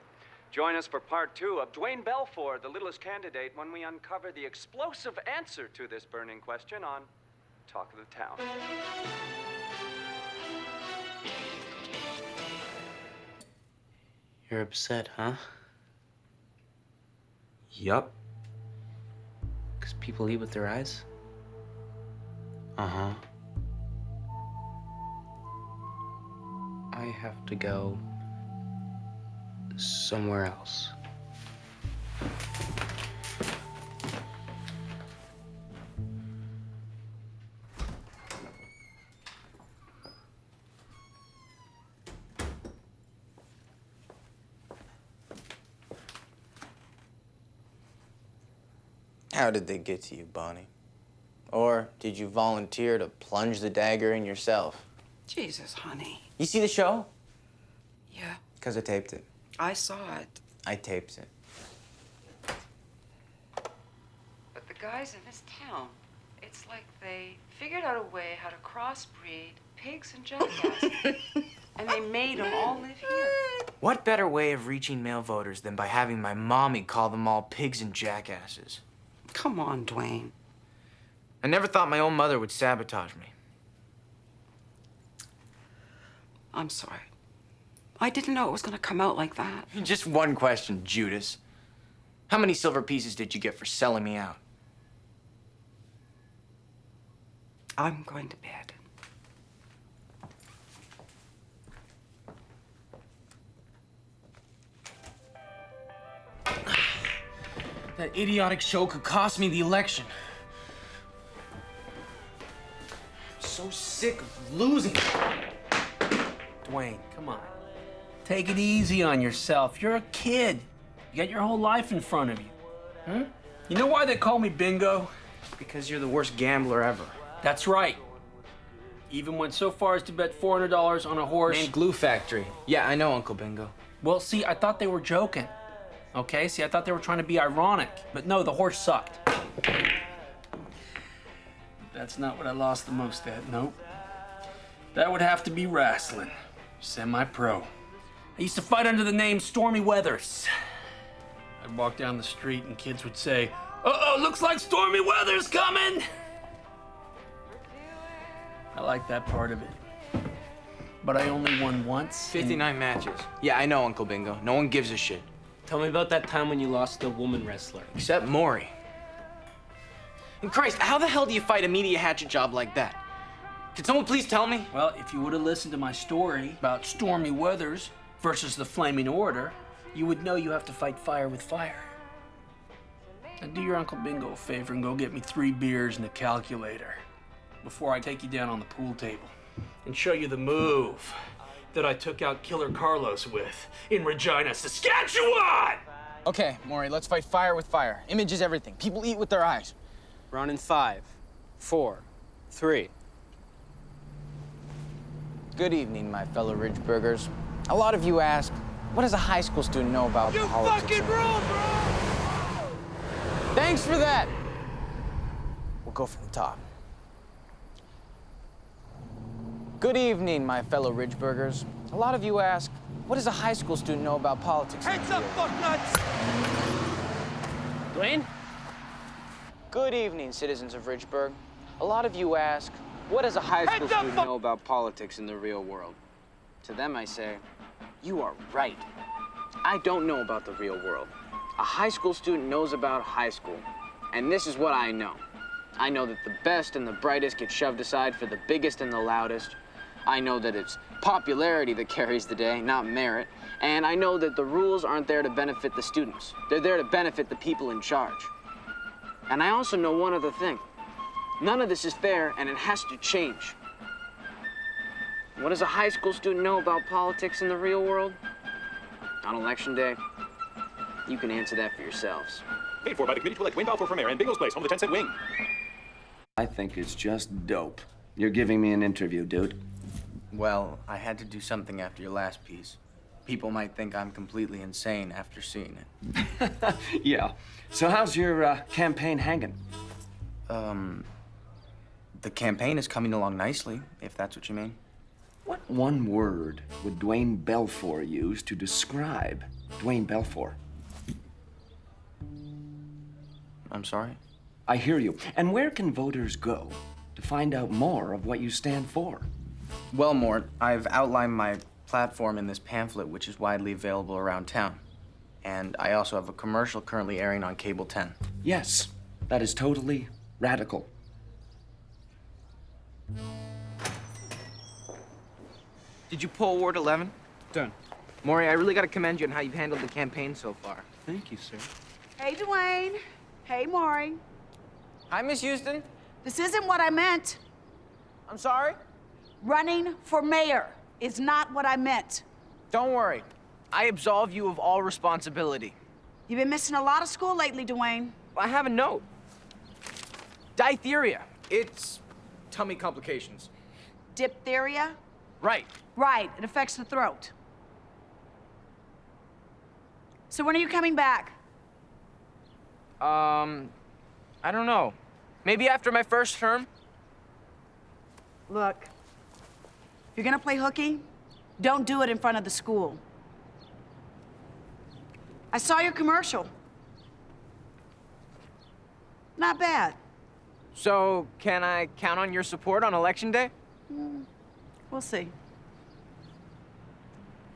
Join us for part 2 of Duane Balfour, the littlest candidate, when we uncover the explosive answer to this burning question on Talk of the Town. You're upset, huh? Yup. Because people eat with their eyes? Uh-huh. I have to go somewhere else. How did they get to you, Bonnie? Or did you volunteer to plunge the dagger in yourself? Jesus, honey. You see the show? Yeah, Because I taped it. I saw it. I taped it. But the guys in this town, it's like they figured out a way how to crossbreed pigs and jackasses. And they made them all live here. What better way of reaching male voters than by having my mommy call them all pigs and jackasses? Come on, Duane. I never thought my own mother would sabotage me. I'm sorry. I didn't know it was gonna come out like that. Just one question, Judas. How many silver pieces did you get for selling me out? I'm going to bed. That idiotic show could cost me the election. I'm so sick of losing. Duane, come on. Take it easy on yourself. You're a kid. You got your whole life in front of you. Huh? You know why they call me Bingo? Because you're the worst gambler ever. That's right. Even went so far as to bet $400 on a horse. Named Glue Factory. Yeah, I know, Uncle Bingo. Well, see, I thought they were joking. Okay, see, I thought they were trying to be ironic. But no, the horse sucked. That's not what I lost the most at, nope. That would have to be wrestling. Semi-pro. I used to fight under the name Stormy Weathers. I'd walk down the street and kids would say, "Uh-oh, looks like Stormy Weather's coming!" I like that part of it. But I only won once. 59 matches. Yeah, I know, Uncle Bingo. No one gives a shit. Tell me about that time when you lost to a woman wrestler. Except Maury. And Christ, how the hell do you fight a media hatchet job like that? Can someone please tell me? Well, if you would have listened to my story about Stormy Weathers versus the Flaming Order, you would know you have to fight fire with fire. Now do your Uncle Bingo a favor and go get me 3 beers and a calculator before I take you down on the pool table and show you the move that I took out Killer Carlos with in Regina, Saskatchewan! Okay, Maury, let's fight fire with fire. Image is everything. People eat with their eyes. Round in 5, 4, 3. Good evening, my fellow Ridgeburgers. A lot of you ask, what does a high school student know about politics? fucking wrong, bro! Thanks for that. We'll go from the top. Good evening, my fellow Ridgeburgers. A lot of you ask, what does a high school student know about politics? Heads up, fucknuts! Duane? Good evening, citizens of Ridgeburg. A lot of you ask, what does a high school student know about politics in the real world? To them I say, you are right. I don't know about the real world. A high school student knows about high school. And this is what I know. I know that the best and the brightest get shoved aside for the biggest and the loudest. I know that it's popularity that carries the day, not merit. And I know that the rules aren't there to benefit the students. They're there to benefit the people in charge. And I also know one other thing. None of this is fair, and it has to change. What does a high school student know about politics in the real world? On election day, you can answer that for yourselves. Paid for by the committee to elect Duane Balfour for mayor and Bingo's Place, home of the 10-cent wing. I think it's just dope. You're giving me an interview, dude. Well, I had to do something after your last piece. People might think I'm completely insane after seeing it. Yeah. So how's your campaign hanging? The campaign is coming along nicely, if that's what you mean. What one word would Duane Balfour use to describe Duane Balfour? I'm sorry? I hear you. And where can voters go to find out more of what you stand for? Well, Mort, I've outlined my platform in this pamphlet, which is widely available around town. And I also have a commercial currently airing on Cable 10. Yes, that is totally radical. Did you pull Ward 11? Done. Maury, I really got to commend you on how you've handled the campaign so far. Thank you, sir. Hey, Duane. Hey, Maury. Hi, Miss Houston. This isn't what I meant. I'm sorry? Running for mayor is not what I meant. Don't worry. I absolve you of all responsibility. You've been missing a lot of school lately, Duane. I have a note. Diphtheria. It's tummy complications. Diphtheria? Right. Right. It affects the throat. So when are you coming back? I don't know. Maybe after my first term? Look, if you're gonna play hooky, don't do it in front of the school. I saw your commercial. Not bad. So, can I count on your support on election day? We'll see.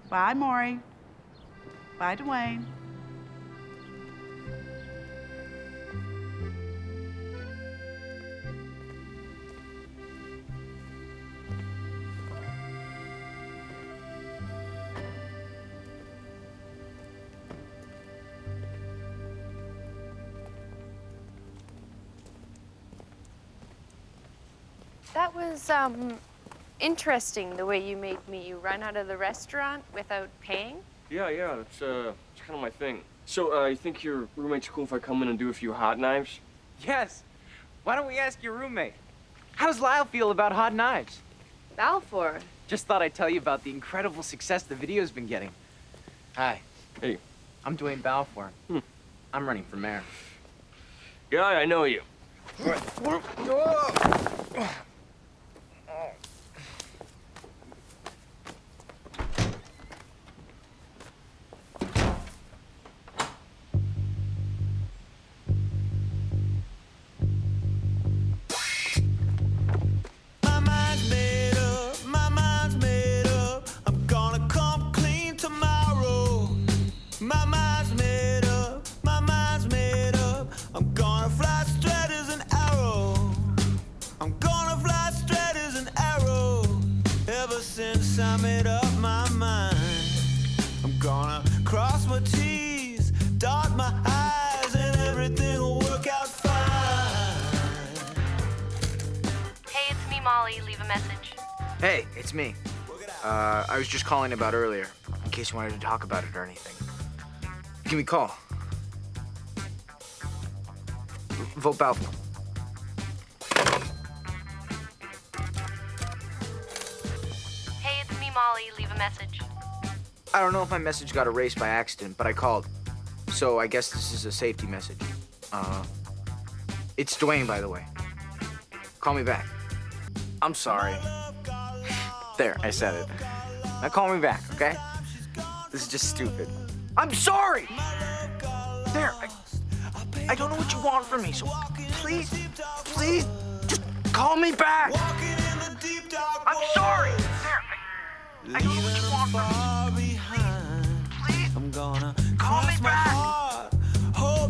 Bye, Maury. Bye, Duane. That was, interesting, the way you made me run out of the restaurant without paying. Yeah, it's kind of my thing. So, you think your roommate's cool if I come in and do a few hot knives? Yes. Why don't we ask your roommate? How does Lyle feel about hot knives? Balfour. Just thought I'd tell you about the incredible success the video's been getting. Hi. Hey. I'm Duane Balfour. I'm running for mayor. Yeah, I know you. I'm gonna fly straight as an arrow. I'm gonna fly Hey, it's me. I was just calling about earlier, in case you wanted to talk about it or anything. Give me a call. Vote Balfour. Hey, it's me, Molly. Leave a message. I don't know if my message got erased by accident, but I called. So I guess this is a safety message. It's Duane, by the way. Call me back. I'm sorry. There, I said it. Now call me back, okay? This is just stupid. I'm sorry! There, I don't know what you want from me, so please, just call me back! I'm sorry! There, I don't know what you want from me. Please, I'm gonna call me back!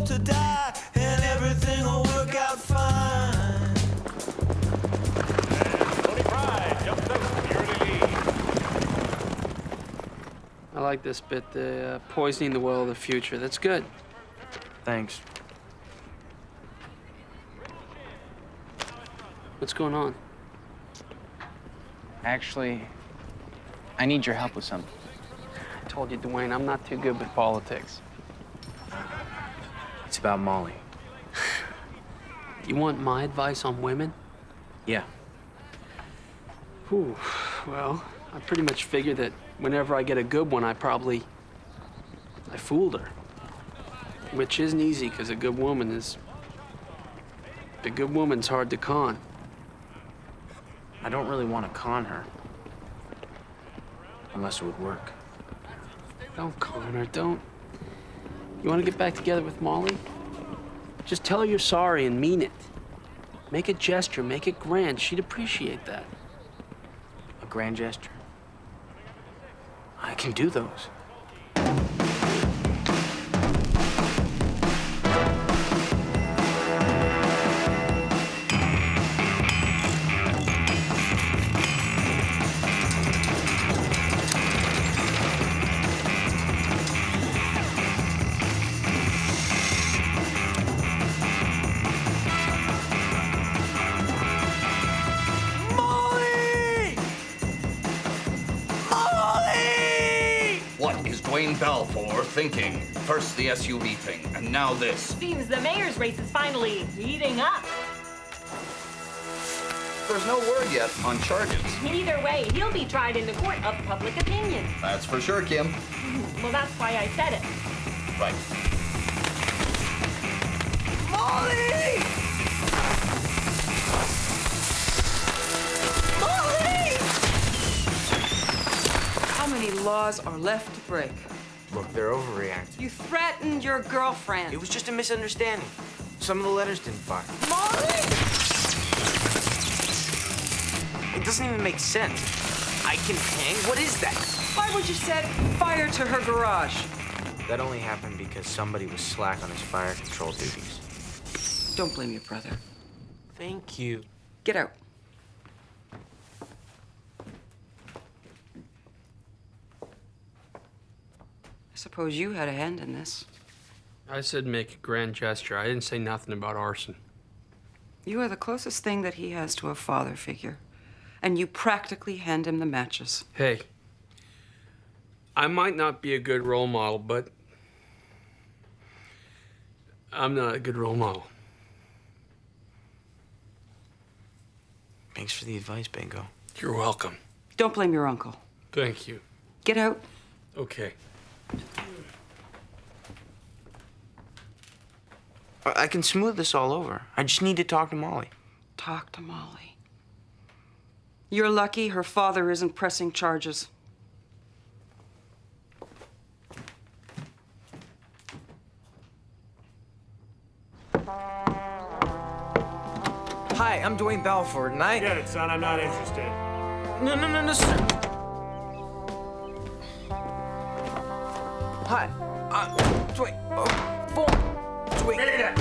hope to die, and everything will work out fine. Tony Pride jumps out to the early lead. I like this bit, the poisoning the well of the future. That's good. Thanks. What's going on? Actually, I need your help with something. I told you, Duane, I'm not too good with politics. It's about Molly. You want my advice on women? Yeah. Whew. Well, I pretty much figure that whenever I get a good one, I fooled her. Which isn't easy, because a good woman's hard to con. I don't really want to con her. Unless it would work. Don't con her, don't. You want to get back together with Molly? Just tell her you're sorry and mean it. Make a gesture, make it grand. She'd appreciate that. A grand gesture? I can do those. What is Duane Balfour thinking? First the SUV thing, and now this. Seems the mayor's race is finally heating up. There's no word yet on charges. Either way, he'll be tried in the court of public opinion. That's for sure, Kim. Well, that's why I said it. Right. Molly! Molly! How many laws are left to break? Look, they're overreacting. You threatened your girlfriend. It was just a misunderstanding. Some of the letters didn't fire. Molly! It doesn't even make sense. I can hang? What is that? Why would you set fire to her garage? That only happened because somebody was slack on his fire control duties. Don't blame your brother. Thank you. Get out. I suppose you had a hand in this. I said make a grand gesture. I didn't say nothing about arson. You are the closest thing that he has to a father figure. And you practically hand him the matches. Hey, I might not be a good role model, but I'm not a good role model. Thanks for the advice, Bingo. You're welcome. Don't blame your uncle. Thank you. Get out. Okay. I can smooth this all over. I just need to talk to Molly. Talk to Molly. You're lucky her father isn't pressing charges. Hi, I'm Duane Balfour, and I... Get it, son. I'm not interested. No, sir. Hi, Duane. Duane. Read it.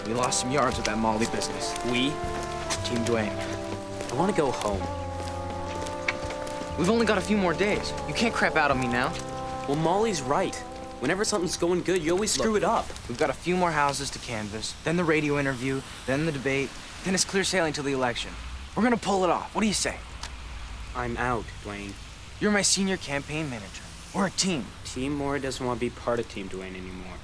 We lost some yards with that Molly business. We? Team Duane. I want to go home. We've only got a few more days. You can't crap out on me now. Well, Molly's right. Whenever something's going good, you always screw it up. We've got a few more houses to canvass, then the radio interview, then the debate, then it's clear sailing till the election. We're gonna pull it off. What do you say? I'm out, Duane. You're my senior campaign manager. We're a team. Team Moore doesn't want to be part of Team Duane anymore.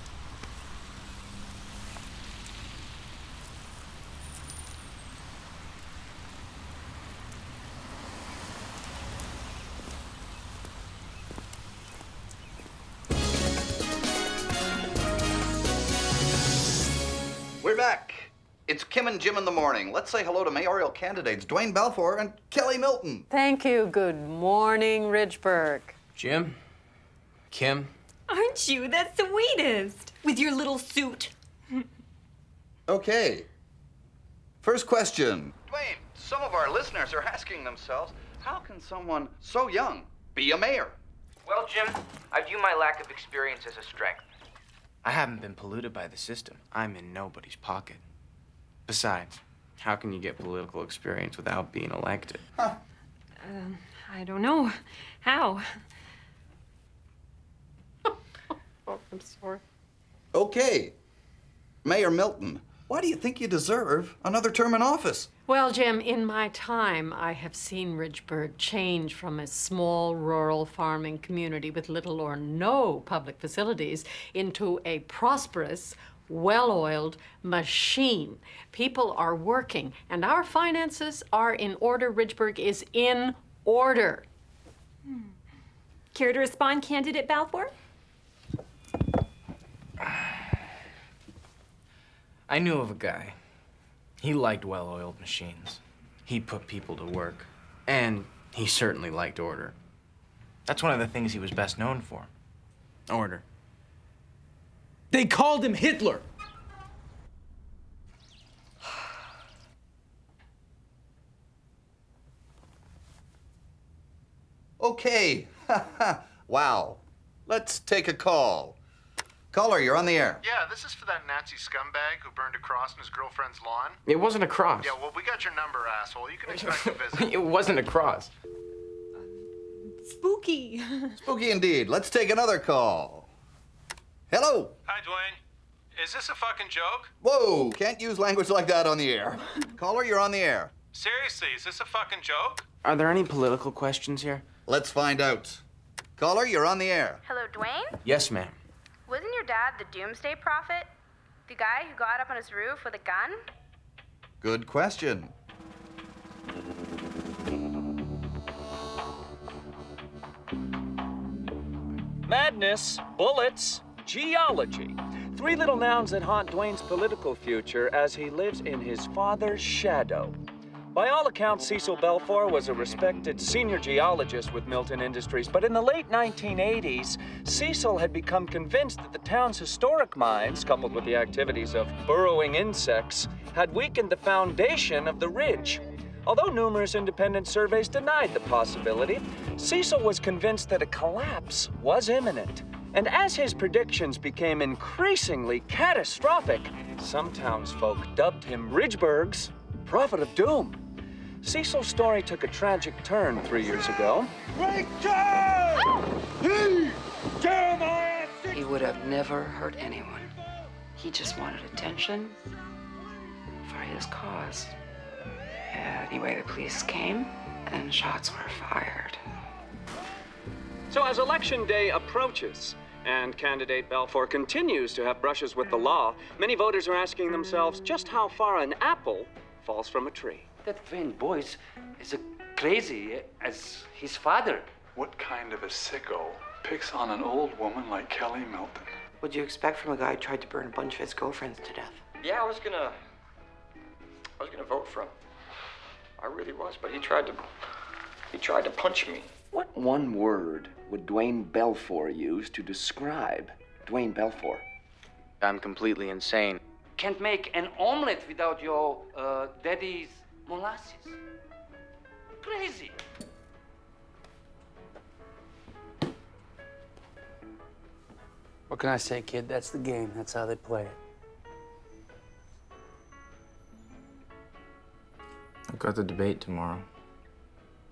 We're back. It's Kim and Jim in the morning. Let's say hello to mayoral candidates Duane Balfour and Kelly Milton. Thank you. Good morning, Ridgeburg. Jim? Kim? Aren't you the sweetest? With your little suit. Okay. First question. Duane, some of our listeners are asking themselves, how can someone so young be a mayor? Well, Jim, I view my lack of experience as a strength. I haven't been polluted by the system. I'm in nobody's pocket. Besides, how can you get political experience without being elected? I don't know. How? Oh, I'm sorry. Okay. Mayor Milton, why do you think you deserve another term in office? Well, Jim, in my time, I have seen Ridgeburg change from a small rural farming community with little or no public facilities into a prosperous, well-oiled machine. People are working, and our finances are in order. Ridgeburg is in order. Care to respond, candidate Balfour? I knew of a guy. He liked well-oiled machines. He put people to work. And he certainly liked order. That's one of the things he was best known for. Order. They called him Hitler. Okay. Wow. Let's take a call. Caller, you're on the air. Yeah, this is for that Nazi scumbag who burned a cross on his girlfriend's lawn. It wasn't a cross. Yeah, well, we got your number, asshole. You can expect a visit. It wasn't a cross. Spooky. Spooky indeed. Let's take another call. Hello. Hi, Duane. Is this a fucking joke? Whoa, can't use language like that on the air. Caller, you're on the air. Seriously, is this a fucking joke? Are there any political questions here? Let's find out. Caller, you're on the air. Hello, Duane? Yes, ma'am. Wasn't your dad the doomsday prophet? The guy who got up on his roof with a gun? Good question. Madness, bullets, geology. Three little nouns that haunt Duane's political future as he lives in his father's shadow. By all accounts, Cecil Balfour was a respected senior geologist with Milton Industries, but in the late 1980s, Cecil had become convinced that the town's historic mines, coupled with the activities of burrowing insects, had weakened the foundation of the ridge. Although numerous independent surveys denied the possibility, Cecil was convinced that a collapse was imminent. And as his predictions became increasingly catastrophic, some townsfolk dubbed him Ridgeburg's Prophet of Doom. Cecil's story took a tragic turn 3 years ago. He would have never hurt anyone. He just wanted attention for his cause. Anyway, the police came and shots were fired. So as Election Day approaches, and candidate Balfour continues to have brushes with the law, many voters are asking themselves just how far an apple falls from a tree. That Van Boyce is as crazy as his father. What kind of a sicko picks on an old woman like Kelly Milton? What'd you expect from a guy who tried to burn a bunch of his girlfriends to death? Yeah, I was gonna vote for him. I really was, but he tried to punch me. What one word would Duane Balfour use to describe Duane Balfour? I'm completely insane. Can't make an omelet without your daddy's molasses. Crazy. What can I say, kid? That's the game. That's how they play it. I've got the debate tomorrow.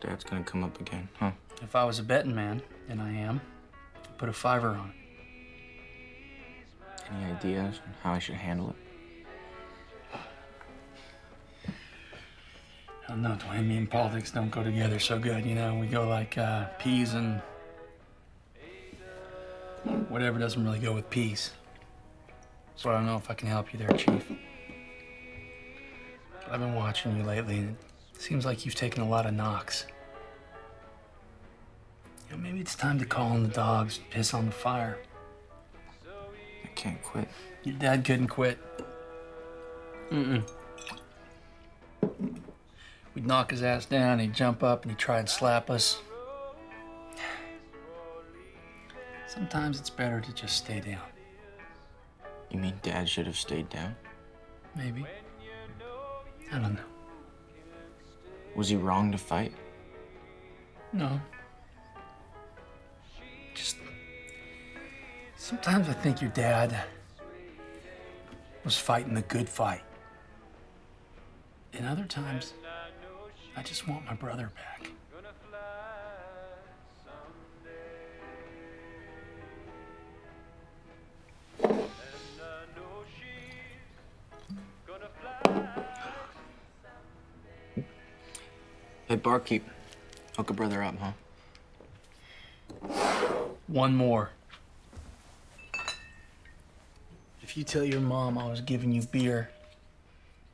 Dad's gonna come up again, huh? If I was a betting man, and I am, I'd put a $5 on it. Any ideas on how I should handle it? I don't know, Duane. Me and politics don't go together so good, you know? We go like peas and whatever doesn't really go with peas. So I don't know if I can help you there, Chief. But I've been watching you lately, and it seems like you've taken a lot of knocks. You know, maybe it's time to call in the dogs, piss on the fire. I can't quit. Your dad couldn't quit. We'd knock his ass down, he'd jump up, and he'd try and slap us. Sometimes it's better to just stay down. You mean Dad should have stayed down? Maybe. I don't know. Was he wrong to fight? No. Just... sometimes I think your dad was fighting the good fight. And other times, I just want my brother back. Hey, barkeep. Hook a brother up, huh? One more. If you tell your mom I was giving you beer,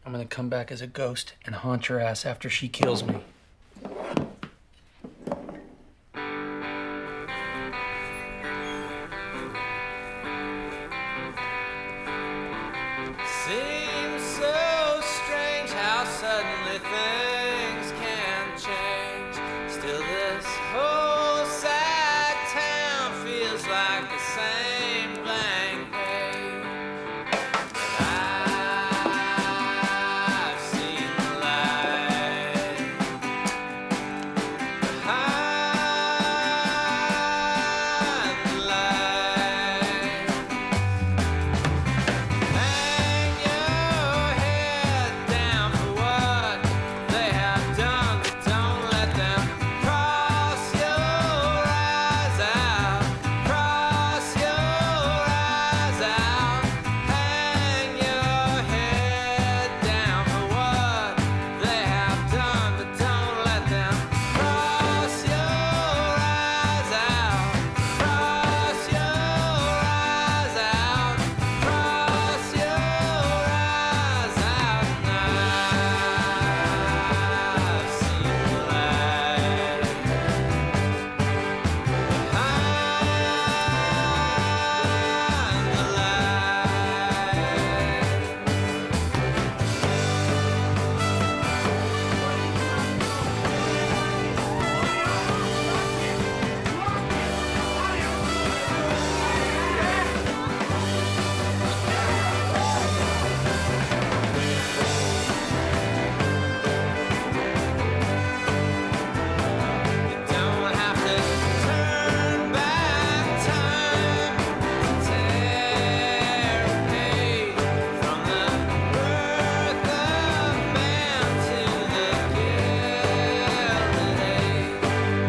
I'm gonna come back as a ghost and haunt your ass after she kills me. Seems so strange how suddenly things can change. Still, this whole sad town feels like the same blank page. I've seen the light behind the light. Hang your head down for what they have done, but don't let them cross your eyes out. Cross your eyes out. Hang your head down for what they have done, but don't let them cross your eyes out. Cross your eyes out. Cross your eyes out now. I've seen the light behind the don't have to turn back time to tear a page from the birth of man to the Gilded Age.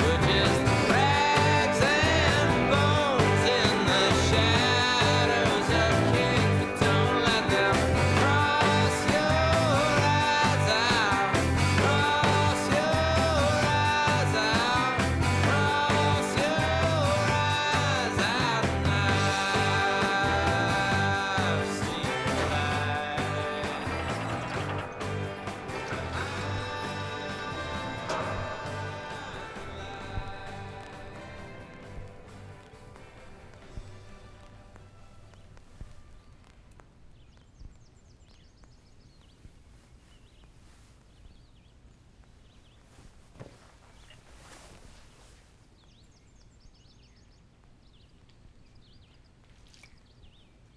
We're just rags and bones in the shadows of kings, but don't let them cross your eyes out. Cross your eyes out. Cross your eyes out now. I've seen the light.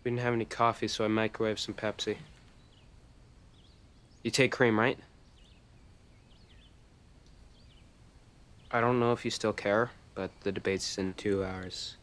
We didn't have any coffee, so I microwaved some Pepsi. You take cream, right? I don't know if you still care, but the debate's in 2 hours.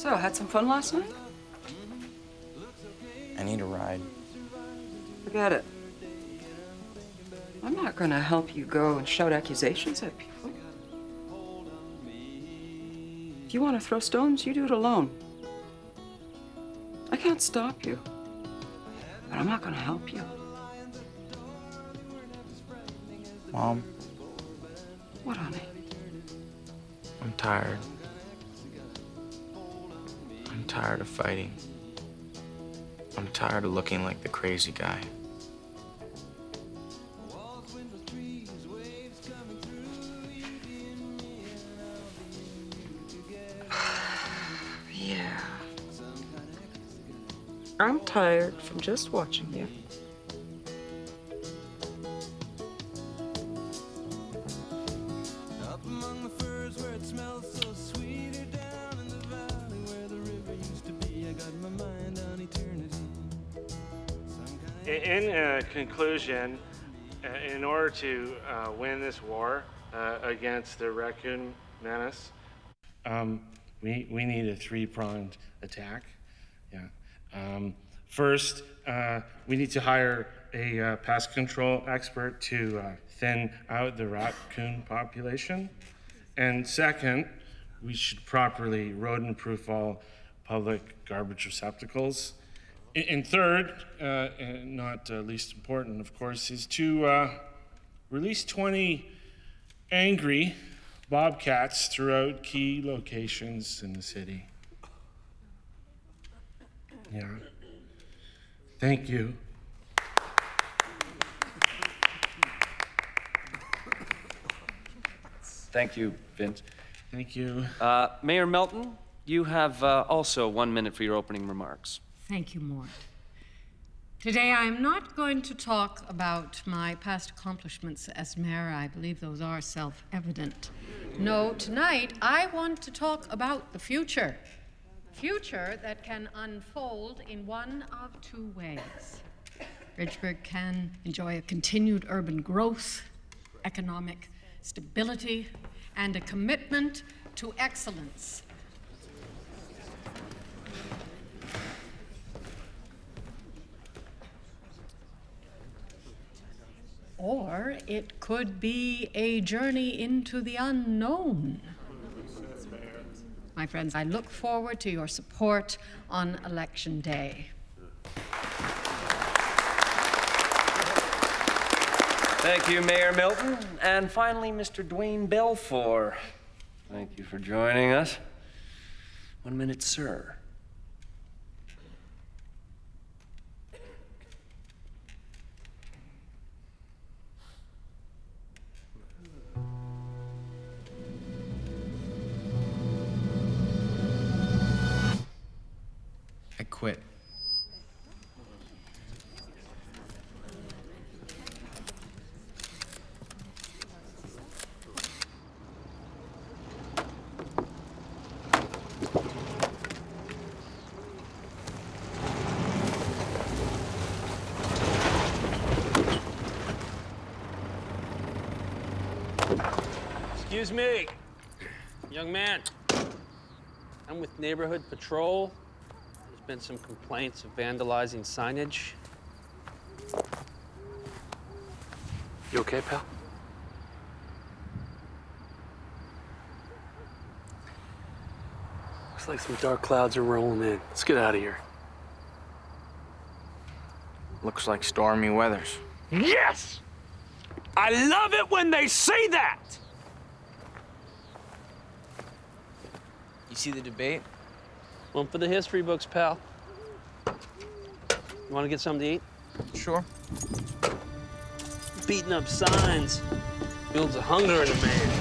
So, had some fun last night? I need a ride. Forget it. I'm not gonna help you go and shout accusations at people. If you want to throw stones, you do it alone. I can't stop you, but I'm not gonna help you. Mom, What, honey? I'm tired. I'm tired of fighting. I'm tired of looking like the crazy guy. Yeah. I'm tired from just watching you. In conclusion, in order to win this war against the raccoon menace, we need a three-pronged attack. Yeah. First, we need to hire a pest control expert to thin out the raccoon population. And second, we should properly rodent-proof all public garbage receptacles. And third, and not least important, of course, is to release 20 angry bobcats throughout key locations in the city. Yeah. Thank you. Thank you, Vince. Thank you. Mayor Melton, you have also 1 minute for your opening remarks. Thank you, Mort. Today, I'm not going to talk about my past accomplishments as mayor. I believe those are self-evident. No, tonight, I want to talk about the future. Future that can unfold in one of two ways. Ridgeburg can enjoy a continued urban growth, economic stability, and a commitment to excellence. Or it could be a journey into the unknown. My friends, I look forward to your support on Election Day. Thank you, Mayor Milton. And finally, Mr. Duane Balfour. Thank you for joining us. 1 minute, sir. I quit. Excuse me, young man. I'm with Neighborhood Patrol. There's been some complaints of vandalizing signage. You okay, pal? Looks like some dark clouds are rolling in. Let's get out of here. Looks like stormy weathers. Yes! I love it when they say that! You see the debate? One for the history books, pal. You want to get something to eat? Sure. Beating up signs builds a hunger in a man.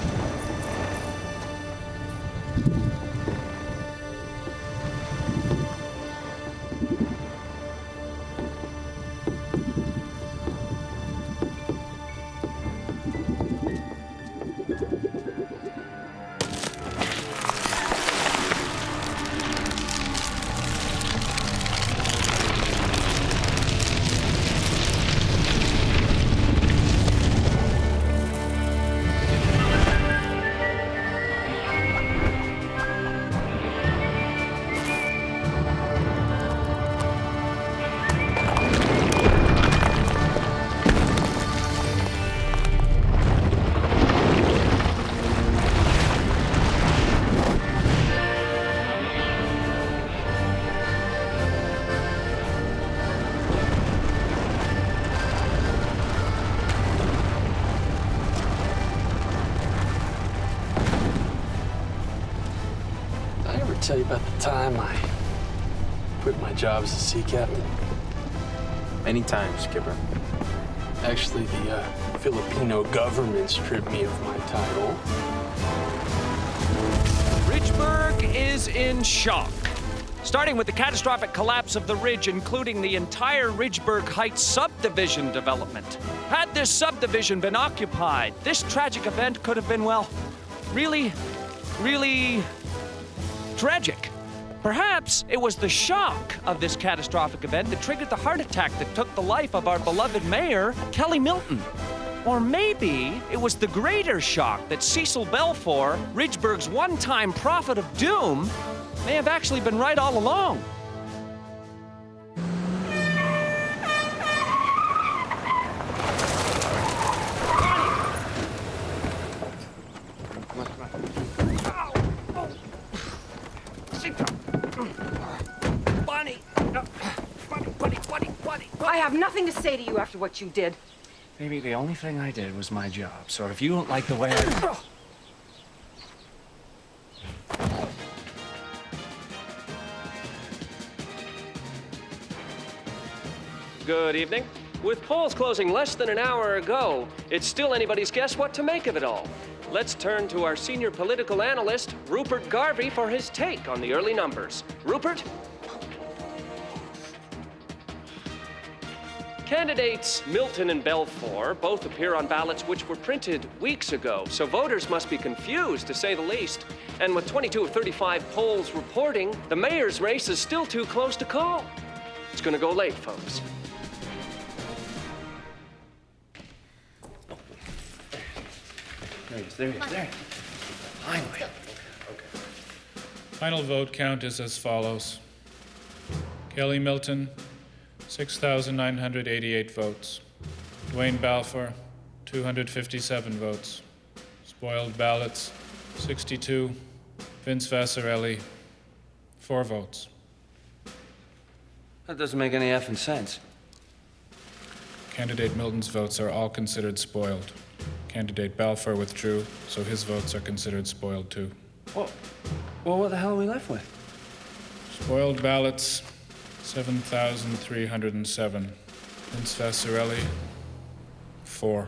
tell you about the time I quit my job as a sea captain? Anytime, Skipper. Actually, the Filipino government stripped me of my title. Ridgeburg is in shock. Starting with the catastrophic collapse of the ridge, including the entire Ridgeburg Heights subdivision development. Had this subdivision been occupied, this tragic event could have been, well, really tragic. Perhaps it was the shock of this catastrophic event that triggered the heart attack that took the life of our beloved mayor, Kelly Milton. Or maybe it was the greater shock that Cecil Balfour, Ridgeburg's one-time prophet of doom, may have actually been right all along. I have nothing to say to you after what you did. Baby, the only thing I did was my job. So if you don't like the way I... Good evening. With polls closing less than an hour ago, it's still anybody's guess what to make of it all. Let's turn to our senior political analyst, Rupert Garvey, for his take on the early numbers. Rupert? Candidates Milton and Balfour both appear on ballots which were printed weeks ago, so voters must be confused, to say the least. And with 22 of 35 polls reporting, the mayor's race is still too close to call. It's gonna go late, folks. There he is. Finally. Final vote count is as follows. Kelly Milton, 6,988 votes. Duane Balfour, 257 votes. Spoiled ballots, 62. Vince Vassarelli, 4 votes. That doesn't make any effing sense. Candidate Milton's votes are all considered spoiled. Candidate Balfour withdrew, so his votes are considered spoiled too. Well, what the hell are we left with? Spoiled ballots, 7,307. Vince Vassarelli, 4.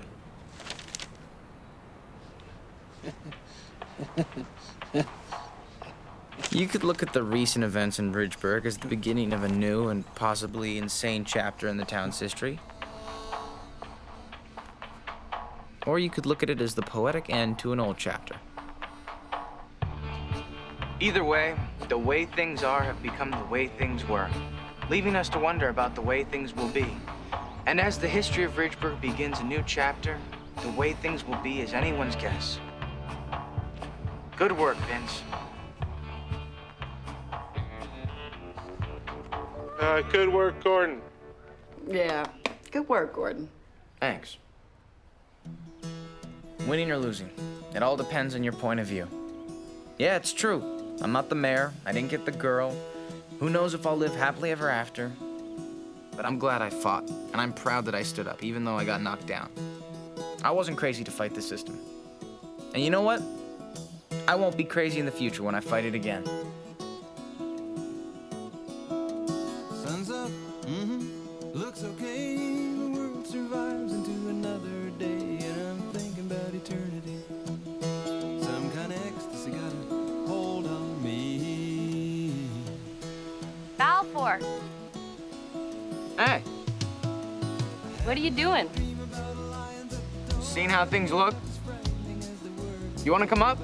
You could look at the recent events in Ridgeburg as the beginning of a new and possibly insane chapter in the town's history. Or you could look at it as the poetic end to an old chapter. Either way, the way things are have become the way things were, leaving us to wonder about the way things will be. And as the history of Ridgeburg begins a new chapter, the way things will be is anyone's guess. Good work, Vince. Good work, Gordon. Yeah, good work, Gordon. Thanks. Winning or losing, it all depends on your point of view. Yeah, it's true. I'm not the mayor. I didn't get the girl. Who knows if I'll live happily ever after. But I'm glad I fought, and I'm proud that I stood up, even though I got knocked down. I wasn't crazy to fight the system. And you know what? I won't be crazy in the future when I fight it again. Sun's up, looks okay. The world survives into another day, and I'm thinking about eternity. Some kind of ecstasy got a hold on me. Balfour, Hey, what are you doing? seen how things look? You want to come up?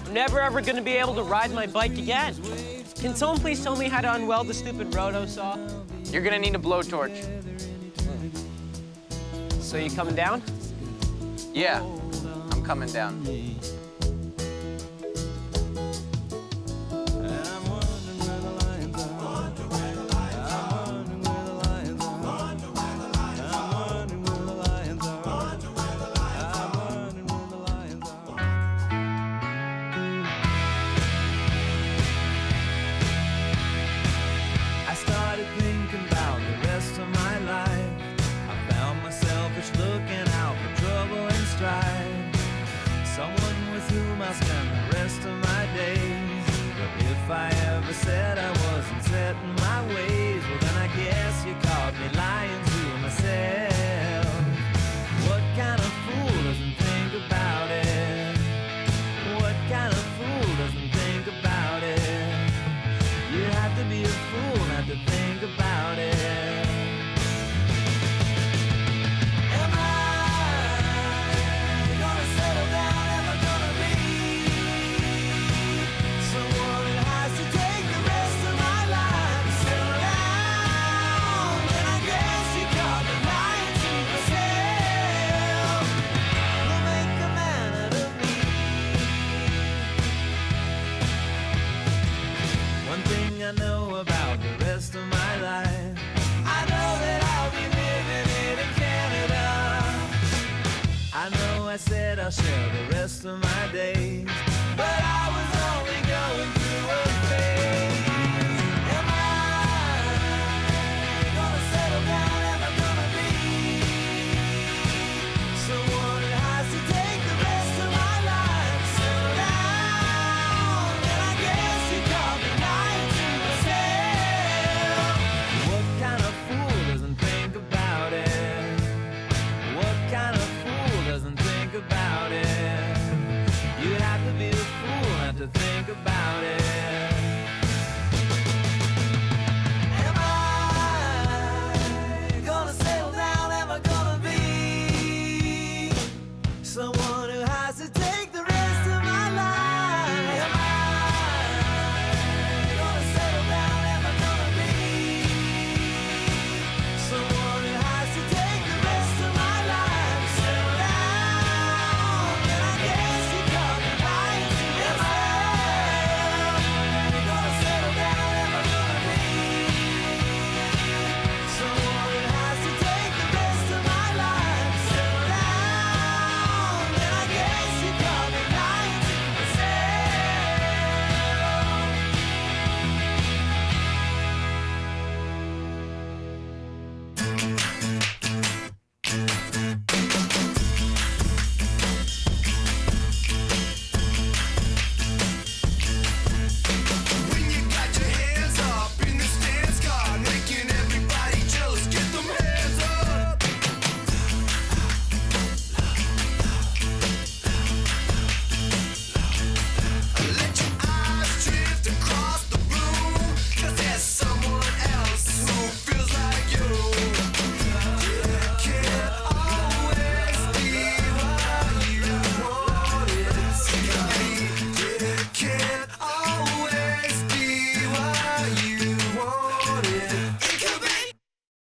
I'm never ever gonna be able to ride my bike again. Can someone please tell me how to unweld the stupid roto saw? You're gonna need a blowtorch. So you coming down? Yeah, I'm coming down.